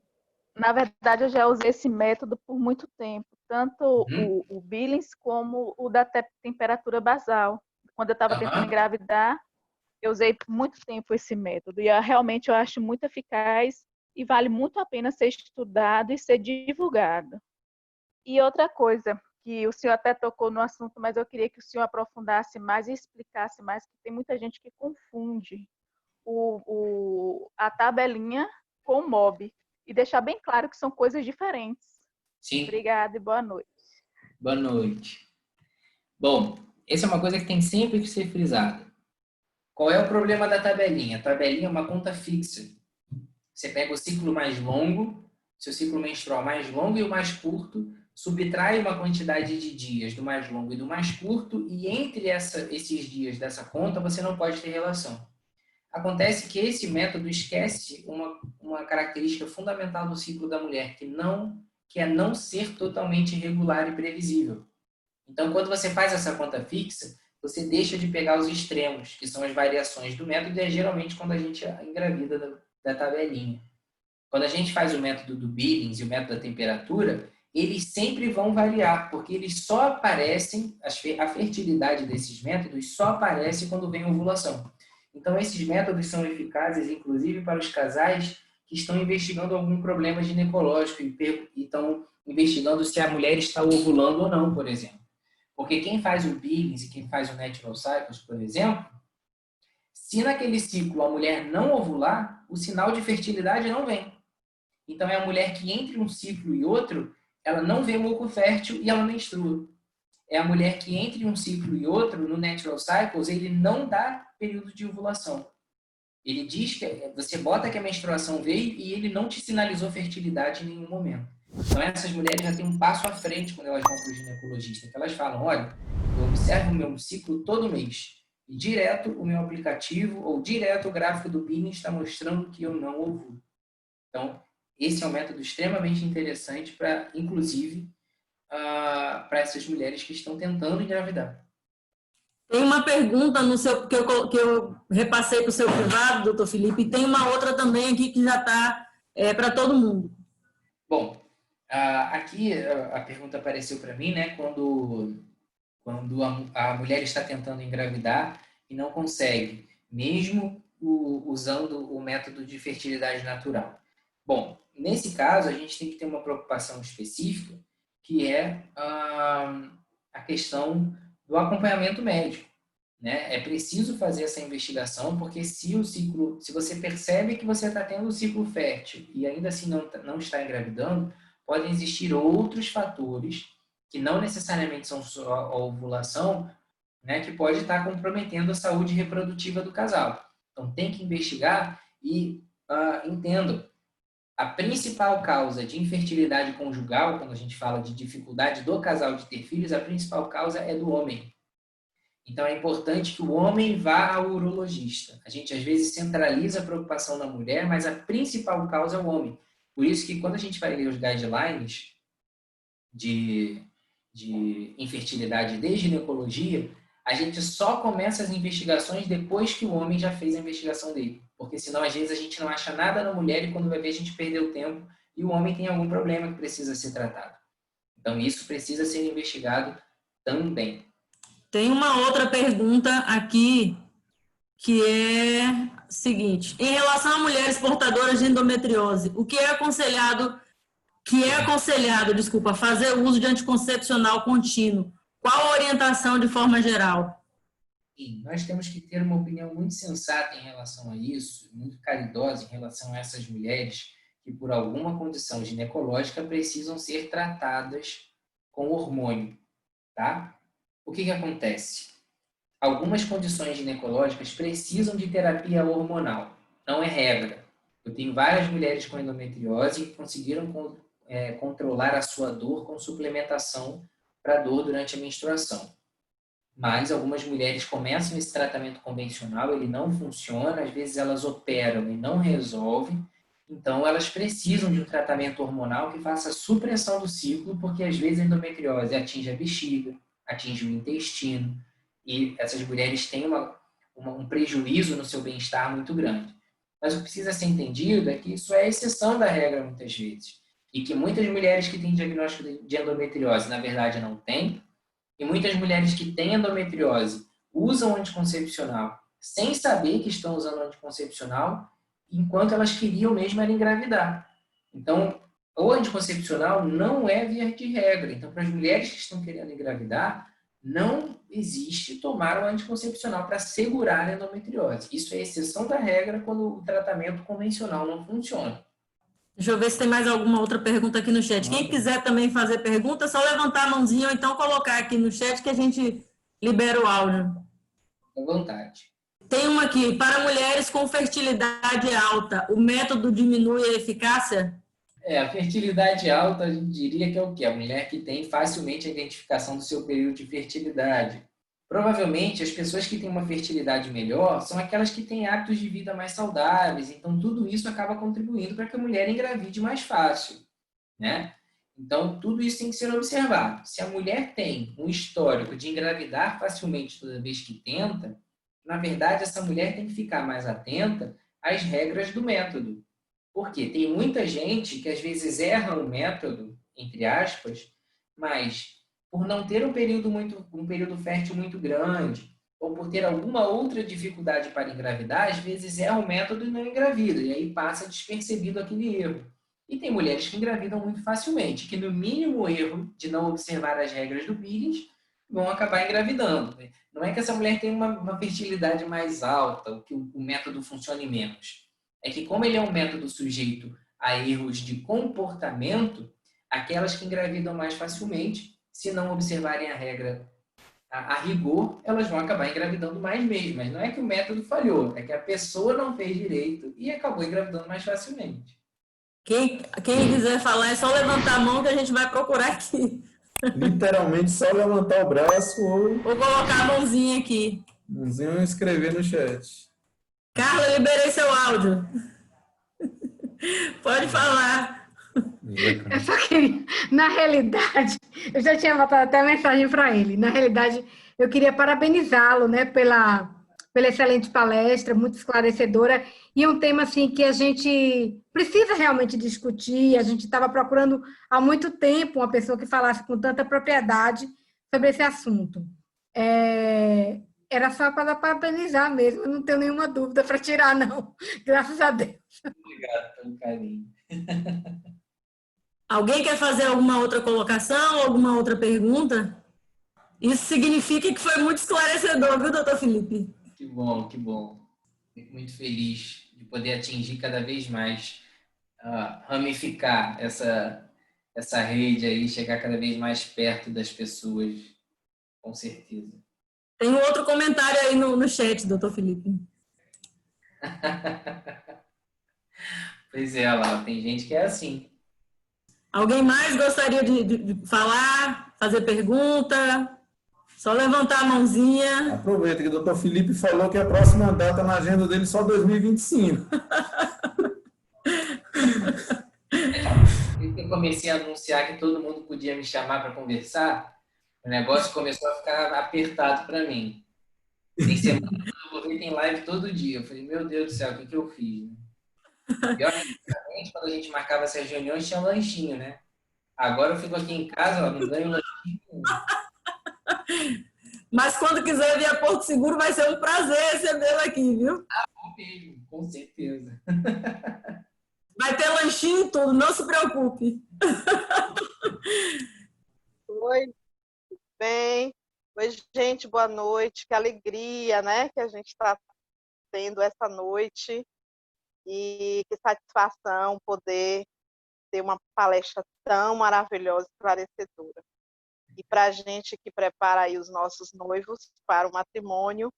eu já usei esse método por muito tempo, tanto o Billings como o da temperatura basal. Quando eu estava tentando engravidar, eu usei por muito tempo esse método. E realmente eu acho muito eficaz e vale muito a pena ser estudado e ser divulgado. E outra coisa, que o senhor até tocou no assunto, mas eu queria que o senhor aprofundasse mais e explicasse mais, que tem muita gente que confunde a tabelinha com o MOB. E deixar bem claro que são coisas diferentes. Sim. Obrigada e boa noite. Boa noite. Bom, essa é uma coisa que tem sempre que ser frisada. Qual é o problema da tabelinha? A tabelinha é uma conta fixa. Você pega o ciclo mais longo, seu ciclo menstrual mais longo e o mais curto, subtrai uma quantidade de dias do mais longo e do mais curto, e entre esses dias dessa conta você não pode ter relação. Acontece que esse método esquece uma característica fundamental do ciclo da mulher, que é não ser totalmente regular e previsível. Então, quando você faz essa conta fixa, você deixa de pegar os extremos, que são as variações do método, e é geralmente quando a gente engravida da tabelinha. Quando a gente faz o método do Billings e o método da temperatura, eles sempre vão variar, porque eles só aparecem, a fertilidade desses métodos só aparece quando vem a ovulação. Então, esses métodos são eficazes, inclusive, para os casais que estão investigando algum problema ginecológico e estão investigando se a mulher está ovulando ou não, por exemplo. Porque quem faz o Billings e quem faz o Natural Cycles, por exemplo, se naquele ciclo a mulher não ovular, o sinal de fertilidade não vem. Então é a mulher que entre um ciclo e outro, ela não vê o oco fértil e ela menstrua. É a mulher que entre um ciclo e outro, no Natural Cycles, ele não dá período de ovulação. Ele diz que você bota que a menstruação veio e ele não te sinalizou fertilidade em nenhum momento. Então essas mulheres já têm um passo à frente quando elas vão para o ginecologista, que elas falam, olha, eu observo o meu ciclo todo mês e direto o meu aplicativo ou direto o gráfico do Billings está mostrando que eu não ovulo. Então, esse é um método extremamente interessante para, inclusive, para essas mulheres que estão tentando engravidar. Tem uma pergunta no seu, que eu repassei para o seu privado, doutor Felipe, e tem uma outra também aqui que já está para todo mundo. Bom, aqui a pergunta apareceu para mim, né, quando a mulher está tentando engravidar e não consegue, mesmo usando o método de fertilidade natural. Bom, nesse caso, a gente tem que ter uma preocupação específica, que é a questão do acompanhamento médico, né? É preciso fazer essa investigação, porque se você percebe que você está tendo um ciclo fértil e ainda assim não está engravidando, podem existir outros fatores que não necessariamente são só a ovulação, né, que pode estar comprometendo a saúde reprodutiva do casal. Então, tem que investigar e entendam. A principal causa de infertilidade conjugal, quando a gente fala de dificuldade do casal de ter filhos, a principal causa é do homem. Então, é importante que o homem vá ao urologista. A gente, às vezes, centraliza a preocupação na mulher, mas a principal causa é o homem. Por isso que, quando a gente vai ler os guidelines de infertilidade de ginecologia, a gente só começa as investigações depois que o homem já fez a investigação dele. Porque senão, às vezes, a gente não acha nada na mulher e quando vai ver, a gente perdeu tempo e o homem tem algum problema que precisa ser tratado. Então, isso precisa ser investigado também. Tem uma outra pergunta aqui que é a seguinte: em relação a mulheres portadoras de endometriose, o que é aconselhado, fazer uso de anticoncepcional contínuo? Qual a orientação de forma geral? Sim, nós temos que ter uma opinião muito sensata em relação a isso, muito caridosa em relação a essas mulheres que, por alguma condição ginecológica, precisam ser tratadas com hormônio, tá? O que acontece? Algumas condições ginecológicas precisam de terapia hormonal, não é regra. Eu tenho várias mulheres com endometriose que conseguiram controlar a sua dor com suplementação para dor durante a menstruação. Mas algumas mulheres começam esse tratamento convencional, ele não funciona, às vezes elas operam e não resolvem, então elas precisam de um tratamento hormonal que faça supressão do ciclo, porque às vezes a endometriose atinge a bexiga, atinge o intestino, e essas mulheres têm um prejuízo no seu bem-estar muito grande. Mas o que precisa ser entendido é que isso é exceção da regra muitas vezes, e que muitas mulheres que têm diagnóstico de endometriose, na verdade, não têm, e muitas mulheres que têm endometriose usam anticoncepcional sem saber que estão usando anticoncepcional, enquanto elas queriam mesmo era engravidar. Então, o anticoncepcional não é via de regra. Então, para as mulheres que estão querendo engravidar, não existe tomar o anticoncepcional para segurar a endometriose. Isso é exceção da regra quando o tratamento convencional não funciona. Deixa eu ver se tem mais alguma outra pergunta aqui no chat. Quem quiser também fazer pergunta, é só levantar a mãozinha ou então colocar aqui no chat que a gente libera o áudio. À vontade. Tem uma aqui. Para mulheres com fertilidade alta, o método diminui a eficácia? A fertilidade alta, a gente diria que é o quê? A mulher que tem facilmente a identificação do seu período de fertilidade. Provavelmente, as pessoas que têm uma fertilidade melhor são aquelas que têm hábitos de vida mais saudáveis. Então, tudo isso acaba contribuindo para que a mulher engravide mais fácil, né? Então, tudo isso tem que ser observado. Se a mulher tem um histórico de engravidar facilmente toda vez que tenta, na verdade, essa mulher tem que ficar mais atenta às regras do método. Porque tem muita gente que às vezes erra o método, entre aspas, mas por não ter um período fértil muito grande, ou por ter alguma outra dificuldade para engravidar, às vezes erra o método e não engravida, e aí passa despercebido aquele erro. E tem mulheres que engravidam muito facilmente, que no mínimo erro de não observar as regras do Billings vão acabar engravidando. Não é que essa mulher tem uma fertilidade mais alta, ou que o método funcione menos. É que como ele é um método sujeito a erros de comportamento, aquelas que engravidam mais facilmente, se não observarem a regra a rigor, elas vão acabar engravidando mais mesmo. Mas não é que o método falhou, é que a pessoa não fez direito e acabou engravidando mais facilmente. Quem quiser falar é só levantar a mão que a gente vai procurar aqui. Literalmente só levantar o braço ou Vou colocar a mãozinha aqui. escrever no chat. Carla, liberei seu áudio. Pode falar. Eu só queria, na realidade, eu já tinha botado até mensagem para ele. Na realidade, eu queria parabenizá-lo, né, pela excelente palestra, muito esclarecedora, e um tema assim que a gente precisa realmente discutir. A gente estava procurando há muito tempo uma pessoa que falasse com tanta propriedade sobre esse assunto. Era só para parabenizar mesmo, eu não tenho nenhuma dúvida para tirar, não. Graças a Deus. Obrigado pelo carinho. Alguém quer fazer alguma outra colocação, alguma outra pergunta? Isso significa que foi muito esclarecedor, viu, doutor Felipe? Que bom, que bom. Fico muito feliz de poder atingir cada vez mais, ramificar essa rede aí, chegar cada vez mais perto das pessoas, com certeza. Tem um outro comentário aí no chat, doutor Felipe. Pois é, lá, tem gente que é assim. Alguém mais gostaria de falar, fazer pergunta? Só levantar a mãozinha. Aproveita que o doutor Felipe falou que a próxima data na agenda dele é só 2025. Eu comecei a anunciar que todo mundo podia me chamar para conversar, o negócio começou a ficar apertado para mim. Tem semana que eu vou ver, tem live todo dia. Eu falei, meu Deus do céu, o que eu fiz? Pior que antigamente, quando a gente marcava essas reuniões, tinha lanchinho, né? Agora eu fico aqui em casa, ó, não ganho lanchinho. Mas quando quiser vir a Porto Seguro, vai ser um prazer recebê-lo aqui, viu? Mesmo, com certeza. Vai ter lanchinho e tudo, não se preocupe. Oi, bem. Oi, gente, boa noite. Que alegria, né, que a gente está tendo essa noite. E que satisfação poder ter uma palestra tão maravilhosa, esclarecedora. E para a gente que prepara aí os nossos noivos para o matrimônio,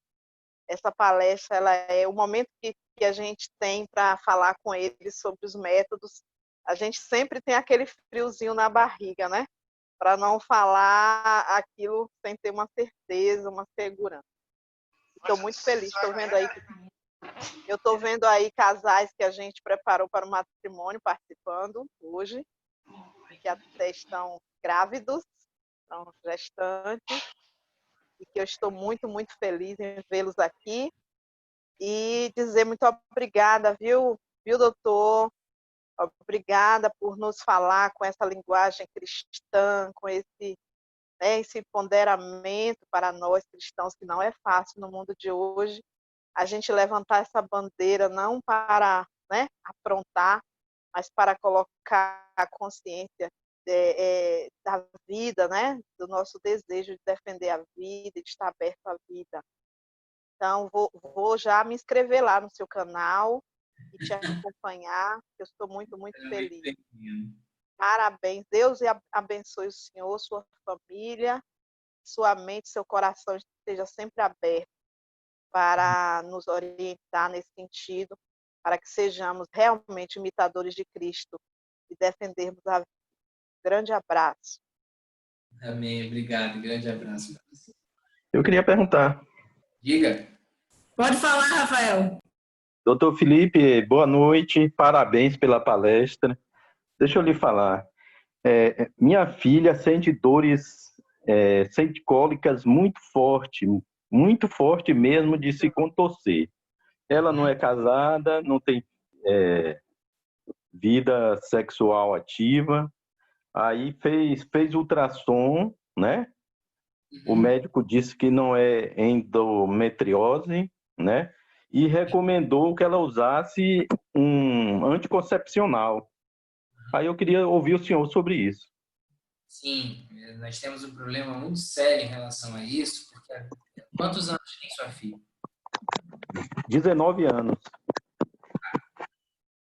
essa palestra ela é o momento que a gente tem para falar com eles sobre os métodos. A gente sempre tem aquele friozinho na barriga, né? Para não falar aquilo sem ter uma certeza, uma segurança. Estou muito feliz, eu estou vendo aí casais que a gente preparou para o matrimônio participando hoje, que até estão grávidos, estão gestantes, e que eu estou muito, muito feliz em vê-los aqui e dizer muito obrigada, viu, doutor? Obrigada por nos falar com essa linguagem cristã, com esse ponderamento para nós cristãos, que não é fácil no mundo de hoje, a gente levantar essa bandeira não para, né, aprontar, mas para colocar a consciência da vida, né, do nosso desejo de defender a vida e de estar aberto à vida. Então, vou já me inscrever lá no seu canal e te acompanhar, eu estou muito, muito feliz. Parabéns, Deus abençoe o senhor, sua família, sua mente, seu coração esteja sempre aberto para nos orientar nesse sentido, para que sejamos realmente imitadores de Cristo e defendermos a vida. Grande abraço. Amém, obrigado. Grande abraço. Eu queria perguntar. Diga. Pode falar, Rafael. Doutor Felipe, boa noite, parabéns pela palestra. Deixa eu lhe falar. Minha filha sente dores, sente cólicas muito forte mesmo de se contorcer. Ela não é casada, não tem vida sexual ativa. Aí fez ultrassom, né? O médico disse que não é endometriose, né? E recomendou que ela usasse um anticoncepcional. Aí eu queria ouvir o senhor sobre isso. Sim, nós temos um problema muito sério em relação a isso, porque quantos anos tem sua filha? 19 anos.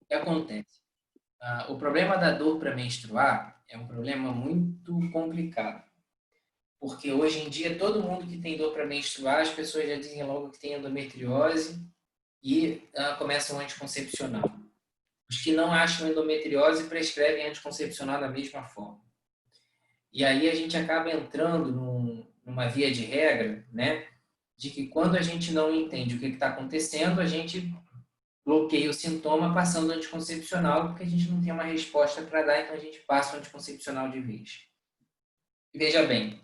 O que acontece? O problema da dor para menstruar é um problema muito complicado, porque hoje em dia todo mundo que tem dor para menstruar, as pessoas já dizem logo que tem endometriose e começam o anticoncepcional. Os que não acham endometriose prescrevem anticoncepcional da mesma forma. E aí a gente acaba entrando numa via de regra, né, de que quando a gente não entende o que está acontecendo, a gente bloqueia o sintoma passando anticoncepcional, porque a gente não tem uma resposta para dar, então a gente passa o anticoncepcional de vez. E veja bem,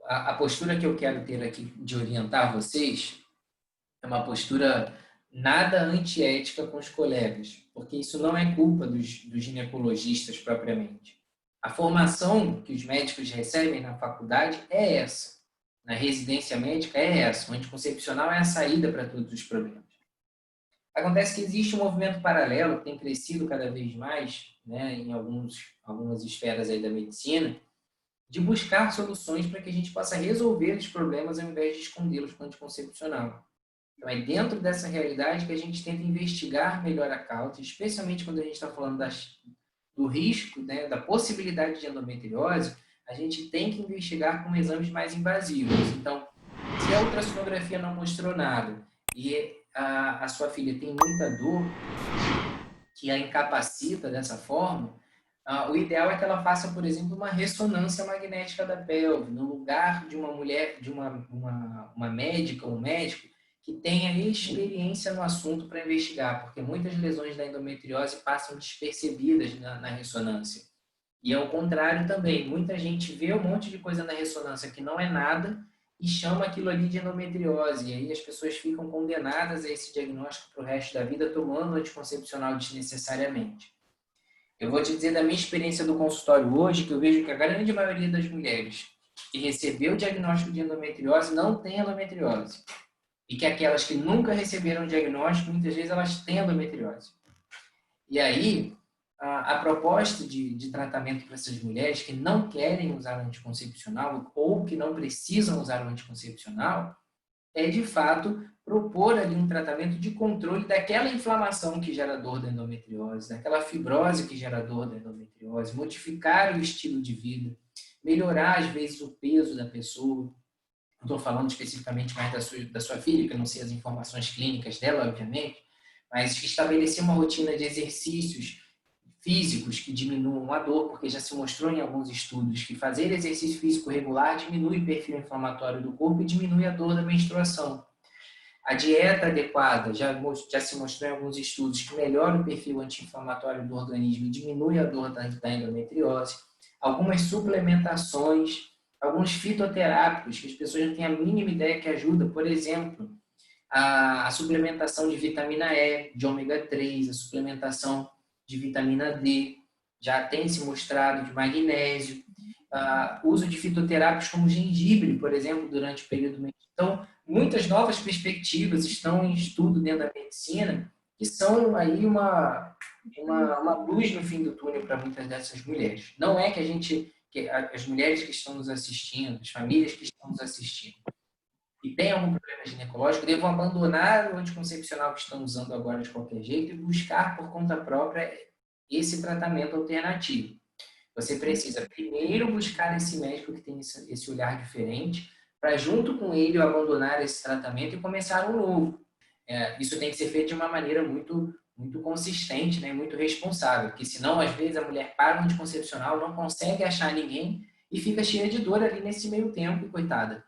a postura que eu quero ter aqui de orientar vocês é uma postura nada antiética com os colegas, porque isso não é culpa dos ginecologistas propriamente. A formação que os médicos recebem na faculdade é essa. Na residência médica é essa. O anticoncepcional é a saída para todos os problemas. Acontece que existe um movimento paralelo que tem crescido cada vez mais, né, em algumas esferas aí da medicina, de buscar soluções para que a gente possa resolver os problemas ao invés de escondê-los com o anticoncepcional. Então, é dentro dessa realidade que a gente tenta investigar melhor a causa, especialmente quando a gente está falando do risco, né, da possibilidade de endometriose, a gente tem que investigar com exames mais invasivos. Então, se a ultrassonografia não mostrou nada e a sua filha tem muita dor que a incapacita dessa forma, o ideal é que ela faça, por exemplo, uma ressonância magnética da pelve, no lugar de uma mulher, de uma médica ou um médico que tenha experiência no assunto para investigar, porque muitas lesões da endometriose passam despercebidas na ressonância. E ao contrário também, muita gente vê um monte de coisa na ressonância que não é nada e chama aquilo ali de endometriose. E aí as pessoas ficam condenadas a esse diagnóstico para o resto da vida, tomando anticoncepcional desnecessariamente. Eu vou te dizer da minha experiência do consultório hoje, que eu vejo que a grande maioria das mulheres que recebeu o diagnóstico de endometriose não tem endometriose. E que aquelas que nunca receberam o diagnóstico, muitas vezes elas têm endometriose. E aí, a proposta de tratamento para essas mulheres que não querem usar o anticoncepcional ou que não precisam usar o anticoncepcional é, de fato, propor ali um tratamento de controle daquela inflamação que gera dor da endometriose, daquela fibrose que gera dor da endometriose, modificar o estilo de vida, melhorar, às vezes, o peso da pessoa. Não estou falando especificamente mais da sua filha, que eu não sei as informações clínicas dela, obviamente, mas estabelecer uma rotina de exercícios físicos que diminuam a dor, porque já se mostrou em alguns estudos que fazer exercício físico regular diminui o perfil inflamatório do corpo e diminui a dor da menstruação. A dieta adequada já se mostrou em alguns estudos que melhora o perfil anti-inflamatório do organismo e diminui a dor da endometriose. Algumas suplementações, alguns fitoterápicos que as pessoas não têm a mínima ideia que ajuda, por exemplo, a suplementação de vitamina E, de ômega 3, a suplementação de vitamina D, já tem se mostrado de magnésio, uso de fitoterápicos como gengibre, por exemplo, durante o período menstrual. Então, muitas novas perspectivas estão em estudo dentro da medicina que são aí uma luz no fim do túnel para muitas dessas mulheres. Não é que as mulheres que estão nos assistindo, as famílias que estão nos assistindo e têm algum problema ginecológico, devam abandonar o anticoncepcional que estão usando agora de qualquer jeito e buscar por conta própria esse tratamento alternativo. Você precisa primeiro buscar esse médico que tem esse olhar diferente para, junto com ele, abandonar esse tratamento e começar um novo. Isso tem que ser feito de uma maneira muito, muito consistente, né, muito responsável, porque senão, às vezes, a mulher para o anticoncepcional, não consegue achar ninguém e fica cheia de dor ali nesse meio tempo, e coitada.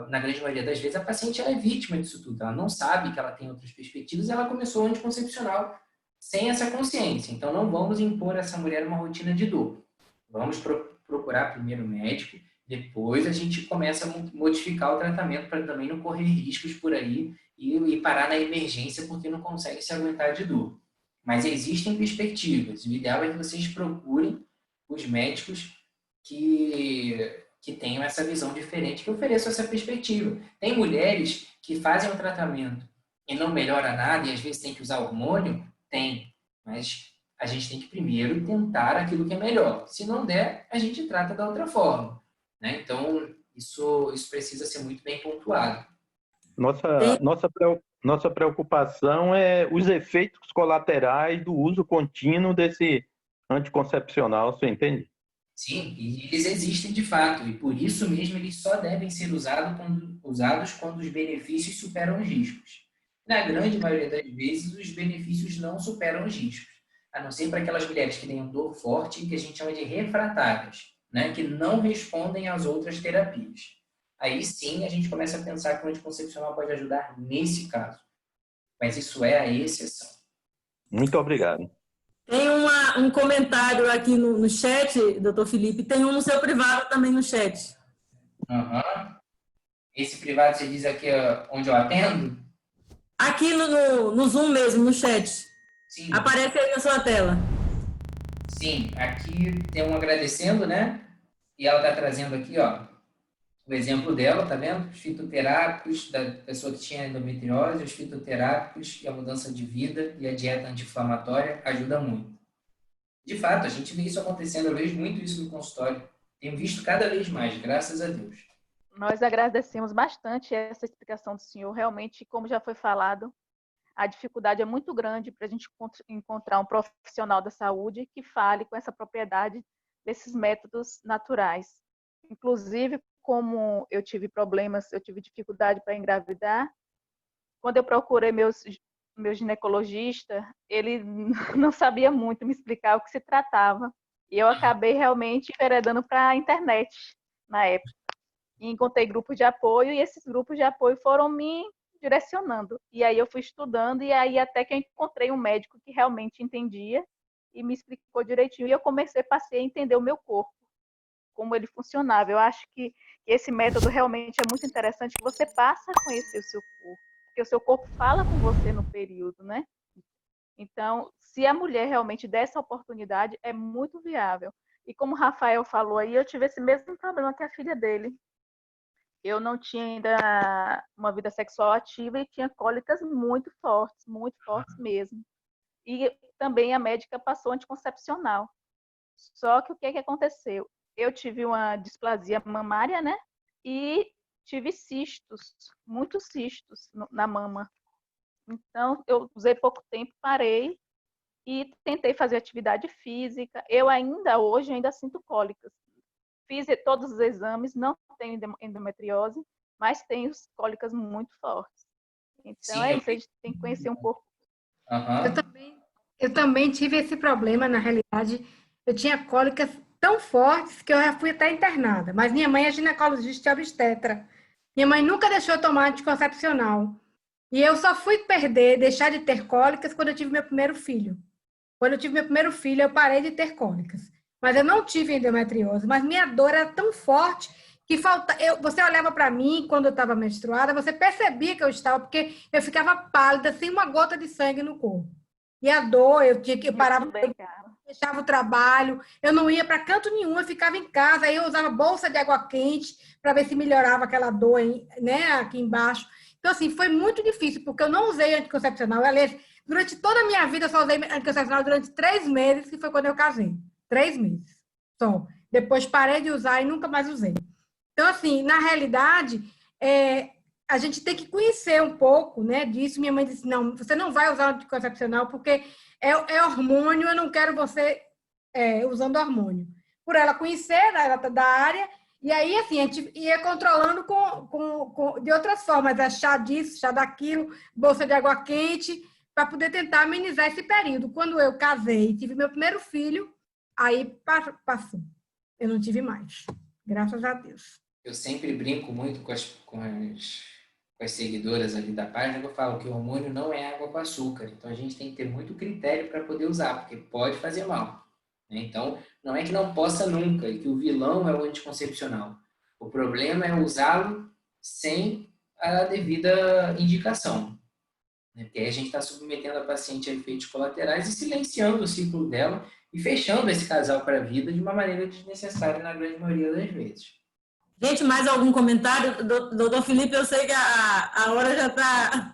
Na grande maioria das vezes, a paciente ela é vítima disso tudo. Ela não sabe que ela tem outras perspectivas e ela começou o anticoncepcional sem essa consciência. Então, não vamos impor a essa mulher uma rotina de dor. Vamos procurar primeiro o médico, depois a gente começa a modificar o tratamento para também não correr riscos por aí e parar na emergência porque não consegue se aguentar de dor. Mas existem perspectivas. O ideal é que vocês procurem os médicos que que tenham essa visão diferente, que ofereçam essa perspectiva. Tem mulheres que fazem o tratamento e não melhora nada, e às vezes tem que usar hormônio? Tem, mas a gente tem que primeiro tentar aquilo que é melhor. Se não der, a gente trata da outra forma, né? Então, isso precisa ser muito bem pontuado. Nossa preocupação é os efeitos colaterais do uso contínuo desse anticoncepcional, você entende? Sim, e eles existem de fato, e por isso mesmo eles só devem ser usados quando os benefícios superam os riscos. Na grande maioria das vezes, os benefícios não superam os riscos, a não ser para aquelas mulheres que têm dor forte, que a gente chama de refratárias, né, que não respondem às outras terapias. Aí sim a gente começa a pensar que o anticoncepcional pode ajudar nesse caso, mas isso é a exceção. Muito obrigado. Tem um comentário aqui no chat, doutor Felipe, tem um no seu privado também no chat. Uhum. Esse privado você diz aqui onde eu atendo? Aqui no Zoom mesmo, no chat. Sim. Aparece aí na sua tela. Sim, aqui tem um agradecendo, né? E ela está trazendo aqui, ó, o exemplo dela, tá vendo? Os fitoterápicos, da pessoa que tinha endometriose, os fitoterápicos e a mudança de vida e a dieta anti-inflamatória ajuda muito. De fato, a gente vê isso acontecendo, eu vejo muito isso no consultório. Tenho visto cada vez mais, graças a Deus. Nós agradecemos bastante essa explicação do senhor. Realmente, como já foi falado, a dificuldade é muito grande para a gente encontrar um profissional da saúde que fale com essa propriedade desses métodos naturais. Inclusive, como eu tive problemas, eu tive dificuldade para engravidar, quando eu procurei meu ginecologista, ele não sabia muito me explicar o que se tratava. E eu acabei realmente enveredando para a internet na época. E encontrei grupos de apoio, e esses grupos de apoio foram me direcionando. E aí eu fui estudando, e aí até que eu encontrei um médico que realmente entendia e me explicou direitinho. E eu passei a entender o meu corpo, como ele funcionava. Eu acho que esse método realmente é muito interessante, que você passa a conhecer o seu corpo, porque o seu corpo fala com você no período, né? Então, se a mulher realmente der essa oportunidade, é muito viável. E como o Rafael falou aí, eu tive esse mesmo problema que a filha dele. Eu não tinha ainda uma vida sexual ativa e tinha cólicas muito fortes mesmo. E também a médica passou anticoncepcional. Só que o que aconteceu? Eu tive uma displasia mamária, né? E tive cistos, muitos cistos na mama. Então, eu usei pouco tempo, parei e tentei fazer atividade física. Eu hoje ainda sinto cólicas. Fiz todos os exames, não tenho endometriose, mas tenho cólicas muito fortes. Então, Sim, isso, a gente tem que conhecer um pouco. Uhum. Eu também tive esse problema, na realidade. Eu tinha cólicas tão fortes que eu já fui até internada. Mas minha mãe é ginecologista e obstetra. Minha mãe nunca deixou eu tomar anticoncepcional. E eu só fui deixar de ter cólicas quando eu tive meu primeiro filho. Quando eu tive meu primeiro filho, eu parei de ter cólicas. Mas eu não tive endometriose. Mas minha dor era tão forte que você olhava para mim quando eu estava menstruada, você percebia que eu estava, porque eu ficava pálida, sem uma gota de sangue no corpo. E a dor, eu parava, eu deixava o trabalho, eu não ia para canto nenhum, eu ficava em casa, aí eu usava bolsa de água quente para ver se melhorava aquela dor, né, aqui embaixo. Então, assim, foi muito difícil, porque eu não usei anticoncepcional. Aliás, durante toda a minha vida, eu só usei anticoncepcional durante 3 meses, que foi quando eu casei. 3 meses. Só. Depois parei de usar e nunca mais usei. Então, assim, na realidade, a gente tem que conhecer um pouco, né, disso. Minha mãe disse, não, você não vai usar anticoncepcional porque é hormônio, eu não quero você usando hormônio. Por ela conhecer, ela tá da área, e aí, assim, a gente ia controlando de outras formas, chá disso, chá daquilo, bolsa de água quente, para poder tentar amenizar esse período. Quando eu casei e tive meu primeiro filho, aí passou. Eu não tive mais. Graças a Deus. Eu sempre brinco muito com as seguidoras ali da página, que eu falo que o hormônio não é água com açúcar. Então, a gente tem que ter muito critério para poder usar, porque pode fazer mal. Então, não é que não possa nunca, e que o vilão é o anticoncepcional. O problema é usá-lo sem a devida indicação. Porque aí a gente está submetendo a paciente a efeitos colaterais e silenciando o ciclo dela e fechando esse casal para a vida de uma maneira desnecessária na grande maioria das vezes. Gente, mais algum comentário? Doutor Felipe, eu sei que a hora já está...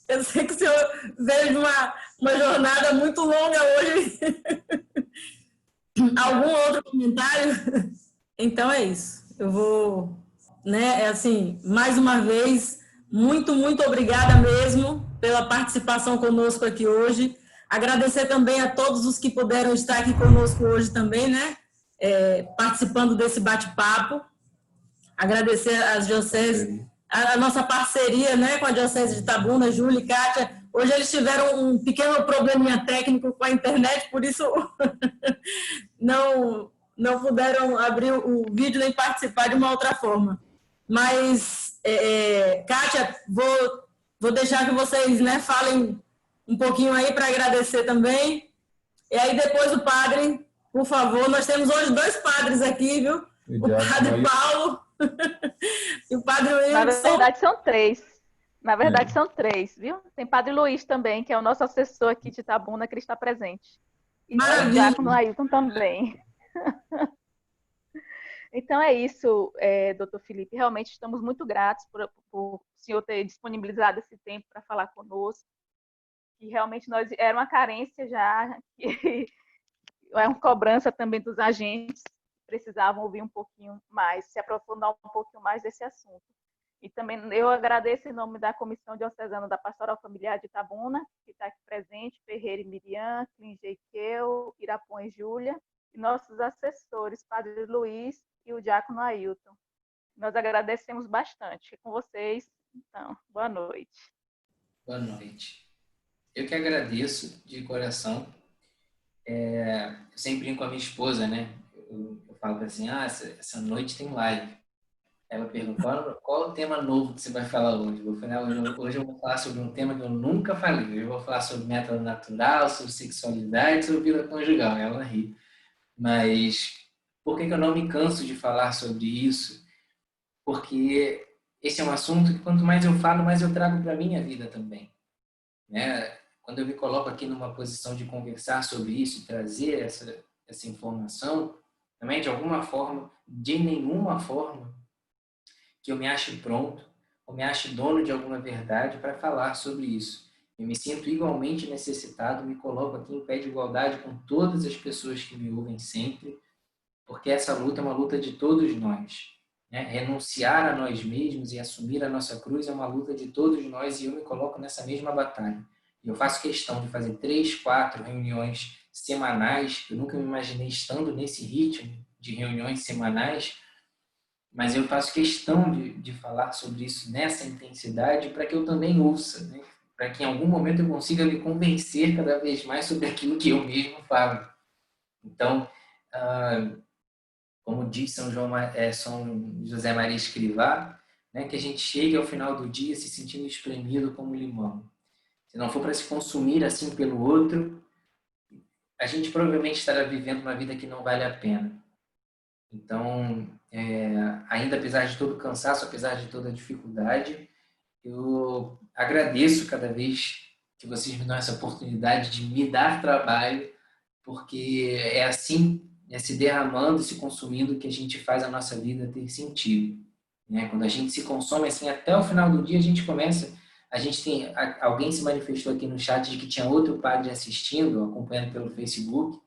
Eu sei que o senhor veio uma jornada muito longa hoje. Algum outro comentário? Então é isso. Eu vou, né, assim, mais uma vez, muito, muito obrigada mesmo pela participação conosco aqui hoje. Agradecer também a todos os que puderam estar aqui conosco hoje também, né, participando desse bate-papo. Agradecer às dioceses, a nossa parceria, né, com a Diocese de Itabuna, Júlia e Kátia. Hoje eles tiveram um pequeno probleminha técnico com a internet, por isso não puderam abrir o vídeo nem participar de uma outra forma. Mas, Kátia, vou deixar que vocês, né, falem um pouquinho aí para agradecer também. E aí depois o padre, por favor, nós temos hoje 2 padres aqui, viu? O padre Paulo e o padre Wilson. Na verdade são 3. Na verdade são 3, viu? Tem padre Luiz também, que é o nosso assessor aqui de Itabuna, que ele está presente. E o diácono Ailton também. Então é isso, doutor Felipe. Realmente estamos muito gratos por o senhor ter disponibilizado esse tempo para falar conosco. Que realmente era uma carência já, que é uma cobrança também dos agentes, precisavam ouvir um pouquinho mais, se aprofundar um pouquinho mais desse assunto. E também eu agradeço em nome da Comissão Diocesana da Pastoral Familiar de Itabuna, que está aqui presente, Ferreira e Miriam, Clingeikeu, Irapon e Júlia, e nossos assessores, Padre Luiz e o diácono Ailton. Nós agradecemos bastante. Com vocês, então, boa noite. Boa noite. Eu que agradeço de coração. Eu sempre brinco com a minha esposa, né? Eu falo assim, essa noite tem live. Ela pergunta, qual o tema novo que você vai falar hoje? Eu falei, hoje eu vou falar sobre um tema que eu nunca falei. Hoje eu vou falar sobre método natural, sobre sexualidade, sobre vida conjugal. Ela ri. Mas por que eu não me canso de falar sobre isso? Porque esse é um assunto que quanto mais eu falo, mais eu trago para a minha vida também. Né? Quando eu me coloco aqui numa posição de conversar sobre isso e trazer essa informação, também de alguma forma, de nenhuma forma, que eu me ache pronto ou me ache dono de alguma verdade para falar sobre isso. Eu me sinto igualmente necessitado, me coloco aqui em pé de igualdade com todas as pessoas que me ouvem sempre, porque essa luta é uma luta de todos nós. Né? Renunciar a nós mesmos e assumir a nossa cruz é uma luta de todos nós e eu me coloco nessa mesma batalha. E eu faço questão de fazer 3, 4 reuniões semanais. Eu nunca me imaginei estando nesse ritmo de reuniões semanais, mas eu faço questão de falar sobre isso nessa intensidade para que eu também ouça, né? Para que em algum momento eu consiga me convencer cada vez mais sobre aquilo que eu mesmo falo. Então, como diz São José Maria Escrivá, né, que a gente chegue ao final do dia se sentindo espremido como limão. Se não for para se consumir assim pelo outro, a gente provavelmente estará vivendo uma vida que não vale a pena. Então, ainda apesar de todo o cansaço, apesar de toda a dificuldade, eu agradeço cada vez que vocês me dão essa oportunidade de me dar trabalho, porque é assim, se derramando e se consumindo que a gente faz a nossa vida ter sentido. Né? Quando a gente se consome assim, até o final do dia a gente começa... Alguém se manifestou aqui no chat de que tinha outro padre assistindo, acompanhando pelo Facebook,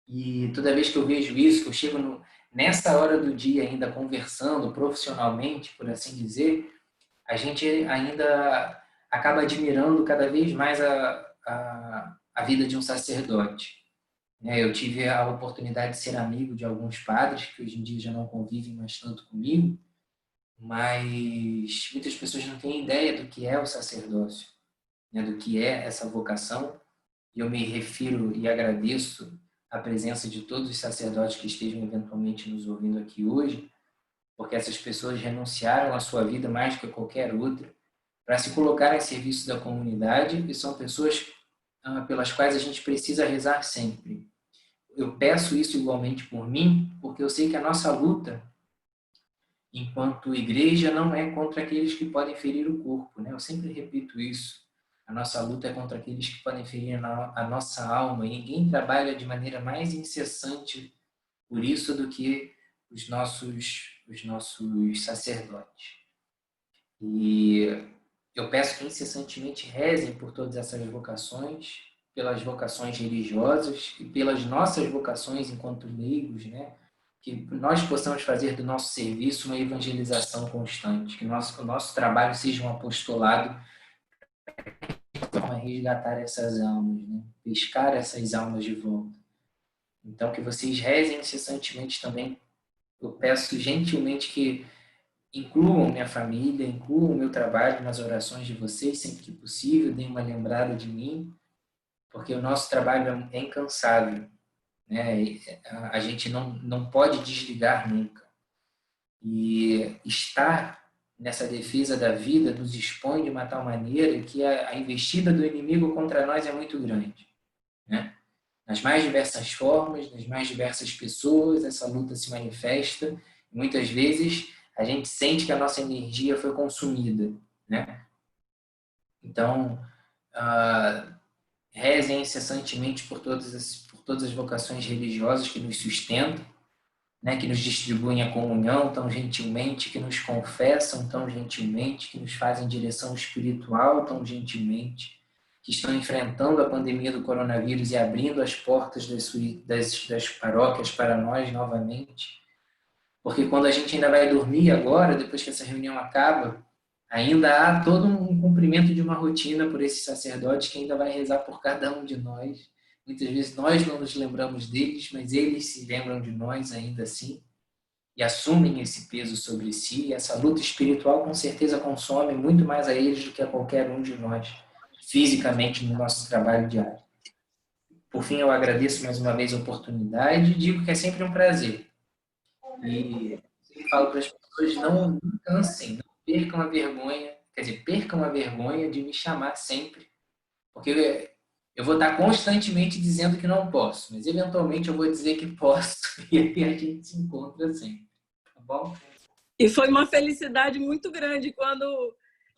e toda vez que eu vejo isso, que eu chego nessa hora do dia ainda conversando profissionalmente, por assim dizer, a gente ainda acaba admirando cada vez mais a vida de um sacerdote. Eu tive a oportunidade de ser amigo de alguns padres, que hoje em dia já não convivem mais tanto comigo, mas muitas pessoas não têm ideia do que é o sacerdócio, né, do que é essa vocação. E eu me refiro e agradeço a presença de todos os sacerdotes que estejam eventualmente nos ouvindo aqui hoje, porque essas pessoas renunciaram à sua vida mais do que qualquer outra para se colocar em serviço da comunidade e são pessoas pelas quais a gente precisa rezar sempre. Eu peço isso igualmente por mim, porque eu sei que a nossa luta enquanto igreja não é contra aqueles que podem ferir o corpo, né? Eu sempre repito isso. A nossa luta é contra aqueles que podem ferir a nossa alma, e ninguém trabalha de maneira mais incessante por isso do que os nossos sacerdotes. E eu peço que incessantemente rezem por todas essas vocações, pelas vocações religiosas e pelas nossas vocações enquanto leigos, né? Que nós possamos fazer do nosso serviço uma evangelização constante, que o nosso trabalho seja um apostolado para resgatar essas almas, né? Pescar essas almas de volta. Então, que vocês rezem incessantemente também. Eu peço gentilmente que incluam minha família, incluam o meu trabalho nas orações de vocês, sempre que possível, deem uma lembrada de mim, porque o nosso trabalho é incansável, né? A gente não pode desligar nunca. E estar nessa defesa da vida nos expõe de uma tal maneira que a investida do inimigo contra nós é muito grande, né? Nas mais diversas formas, nas mais diversas pessoas, essa luta se manifesta. E muitas vezes a gente sente que a nossa energia foi consumida, né? Então, rezem incessantemente por todas as vocações religiosas que nos sustentam, né? Que nos distribuem a comunhão tão gentilmente, que nos confessam tão gentilmente, que nos fazem direção espiritual tão gentilmente, que estão enfrentando a pandemia do coronavírus e abrindo as portas das paróquias para nós novamente. Porque quando a gente ainda vai dormir agora, depois que essa reunião acaba, ainda há todo um cumprimento de uma rotina por esses sacerdotes que ainda vai rezar por cada um de nós. Muitas vezes nós não nos lembramos deles, mas eles se lembram de nós ainda assim e assumem esse peso sobre si. E essa luta espiritual com certeza consome muito mais a eles do que a qualquer um de nós, fisicamente, no nosso trabalho diário. Por fim, eu agradeço mais uma vez a oportunidade e digo que é sempre um prazer. E eu falo para as pessoas, não cansem, não percam a vergonha, quer dizer, percam a vergonha de me chamar sempre, porque eu vou estar constantemente dizendo que não posso, mas eventualmente eu vou dizer que posso e aí a gente se encontra sempre, tá bom? E foi uma felicidade muito grande quando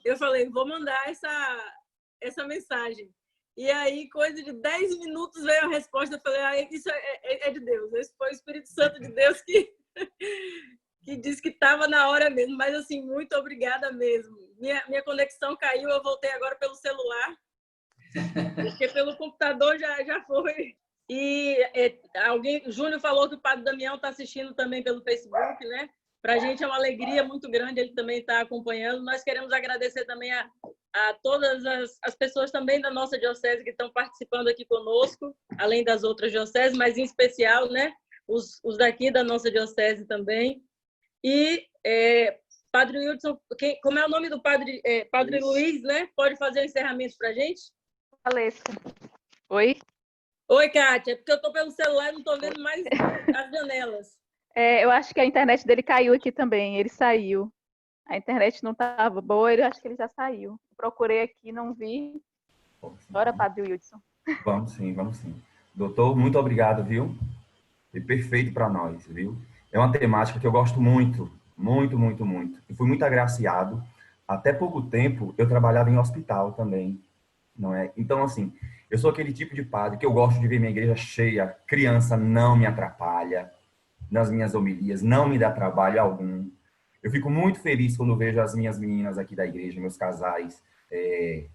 eu falei, vou mandar essa mensagem. E aí, coisa de 10 minutos veio a resposta, eu falei, isso é de Deus, esse foi o Espírito Santo de Deus que disse que estava na hora mesmo, mas assim, muito obrigada mesmo. Minha conexão caiu, eu voltei agora pelo celular, porque pelo computador já foi. E Júnior falou que o Padre Damião está assistindo também pelo Facebook, né? Para a gente é uma alegria muito grande, ele também está acompanhando. Nós queremos agradecer também a todas as pessoas também da nossa diocese que estão participando aqui conosco, além das outras dioceses, mas em especial, né? Os daqui da nossa diocese também. E Padre Wilson, como é o nome do Padre? Padre Luiz, né? Pode fazer o encerramento para a gente? Alessa. Oi? Oi, Kátia. É porque eu estou pelo celular e não estou vendo mais as janelas. Eu acho que a internet dele caiu aqui também, ele saiu. A internet não estava boa, eu acho que ele já saiu. Procurei aqui, não vi. Bora, Padre Wilson. Vamos sim. Doutor, muito obrigado, viu? Foi perfeito para nós, viu? É uma temática que eu gosto muito, muito, muito, muito. Eu fui muito agraciado. Até pouco tempo, eu trabalhava em hospital também, não é? Então, assim, eu sou aquele tipo de padre que eu gosto de ver minha igreja cheia. Criança não me atrapalha nas minhas homilias, não me dá trabalho algum. Eu fico muito feliz quando vejo as minhas meninas aqui da igreja, meus casais,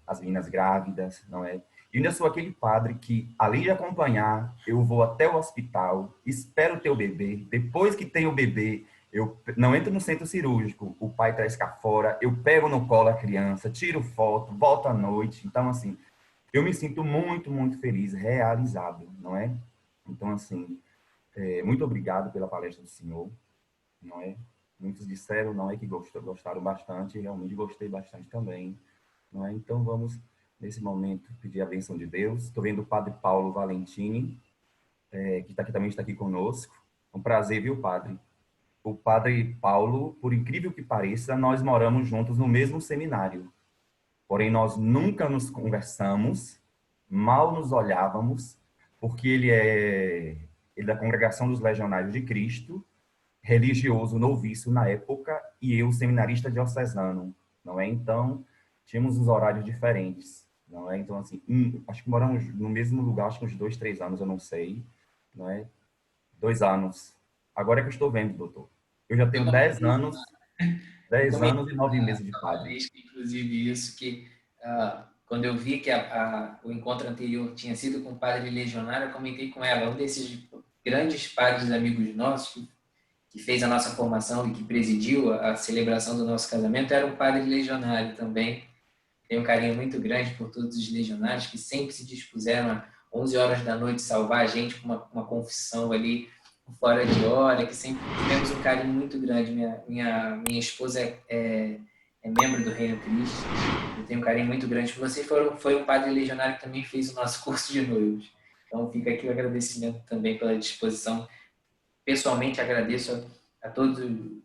as meninas grávidas, não é? E ainda sou aquele padre que, além de acompanhar, eu vou até o hospital, espero ter o bebê. Depois que tem o bebê, eu não entro no centro cirúrgico, o pai traz cá fora, eu pego no colo a criança, tiro foto, volto à noite. Então, assim, eu me sinto muito, muito feliz, realizado, não é? Então, assim, muito obrigado pela palestra do senhor, não é? Muitos disseram, não é, que gostaram bastante, realmente gostei bastante também, não é? Então, vamos, nesse momento, pedir a bênção de Deus. Estou vendo o Padre Paulo Valentini, que também está aqui conosco. É um prazer, viu, Padre? O Padre Paulo, por incrível que pareça, nós moramos juntos no mesmo seminário. Porém, nós nunca nos conversamos, mal nos olhávamos, porque ele é da Congregação dos Legionários de Cristo, religioso noviço na época, e eu, seminarista diocesano, não é? Então, tínhamos uns horários diferentes, não é? Então, assim, acho que moramos no mesmo lugar, acho que uns 2, 3 anos, eu não sei, não é? 2 anos. Agora é que eu estou vendo, doutor. Eu já tenho 10 anos, 10 anos e 9 meses de padre. Inclusive isso, que quando eu vi que o encontro anterior tinha sido com o padre legionário, eu comentei com ela, um desses grandes padres amigos nossos, que fez a nossa formação e que presidiu a celebração do nosso casamento, era um padre legionário também. Tenho um carinho muito grande por todos os legionários que sempre se dispuseram a 11 horas da noite salvar a gente com uma confissão ali fora de hora, que sempre tivemos um carinho muito grande. Minha esposa é membro do Reino Cristo. Eu tenho um carinho muito grande por você. Foi um padre legionário que também fez o nosso curso de noivos. Então fica aqui o agradecimento também pela disposição. Pessoalmente agradeço a todos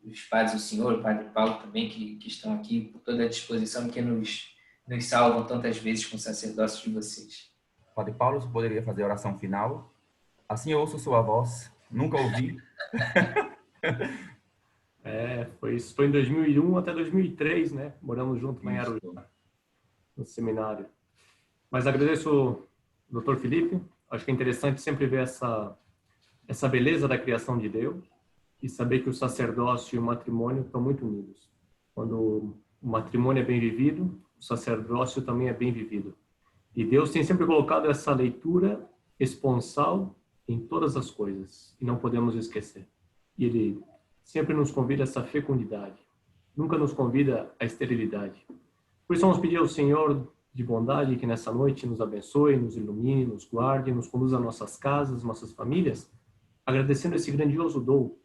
os padres, o senhor, o padre Paulo também, que estão aqui, por toda a disposição que nos salvam tantas vezes com o sacerdócio de vocês. Padre Paulo, você poderia fazer a oração final? Assim eu ouço sua voz. Nunca ouvi. Isso foi em 2001 até 2003, né? Moramos juntos lá em Arujá, no seminário. Mas agradeço o Dr. Felipe. Acho que é interessante sempre ver essa beleza da criação de Deus e saber que o sacerdócio e o matrimônio estão muito unidos. Quando o matrimônio é bem vivido, o sacerdócio também é bem vivido. E Deus tem sempre colocado essa leitura esponsal em todas as coisas, e não podemos esquecer. E Ele sempre nos convida a essa fecundidade, nunca nos convida à esterilidade. Por isso vamos pedir ao Senhor de bondade que nessa noite nos abençoe, nos ilumine, nos guarde, nos conduza a nossas casas, nossas famílias, agradecendo esse grandioso dom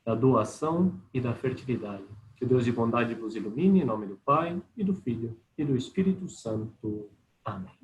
da doação e da fertilidade. Que o Deus de bondade vos ilumine, em nome do Pai, e do Filho, e do Espírito Santo. Amém.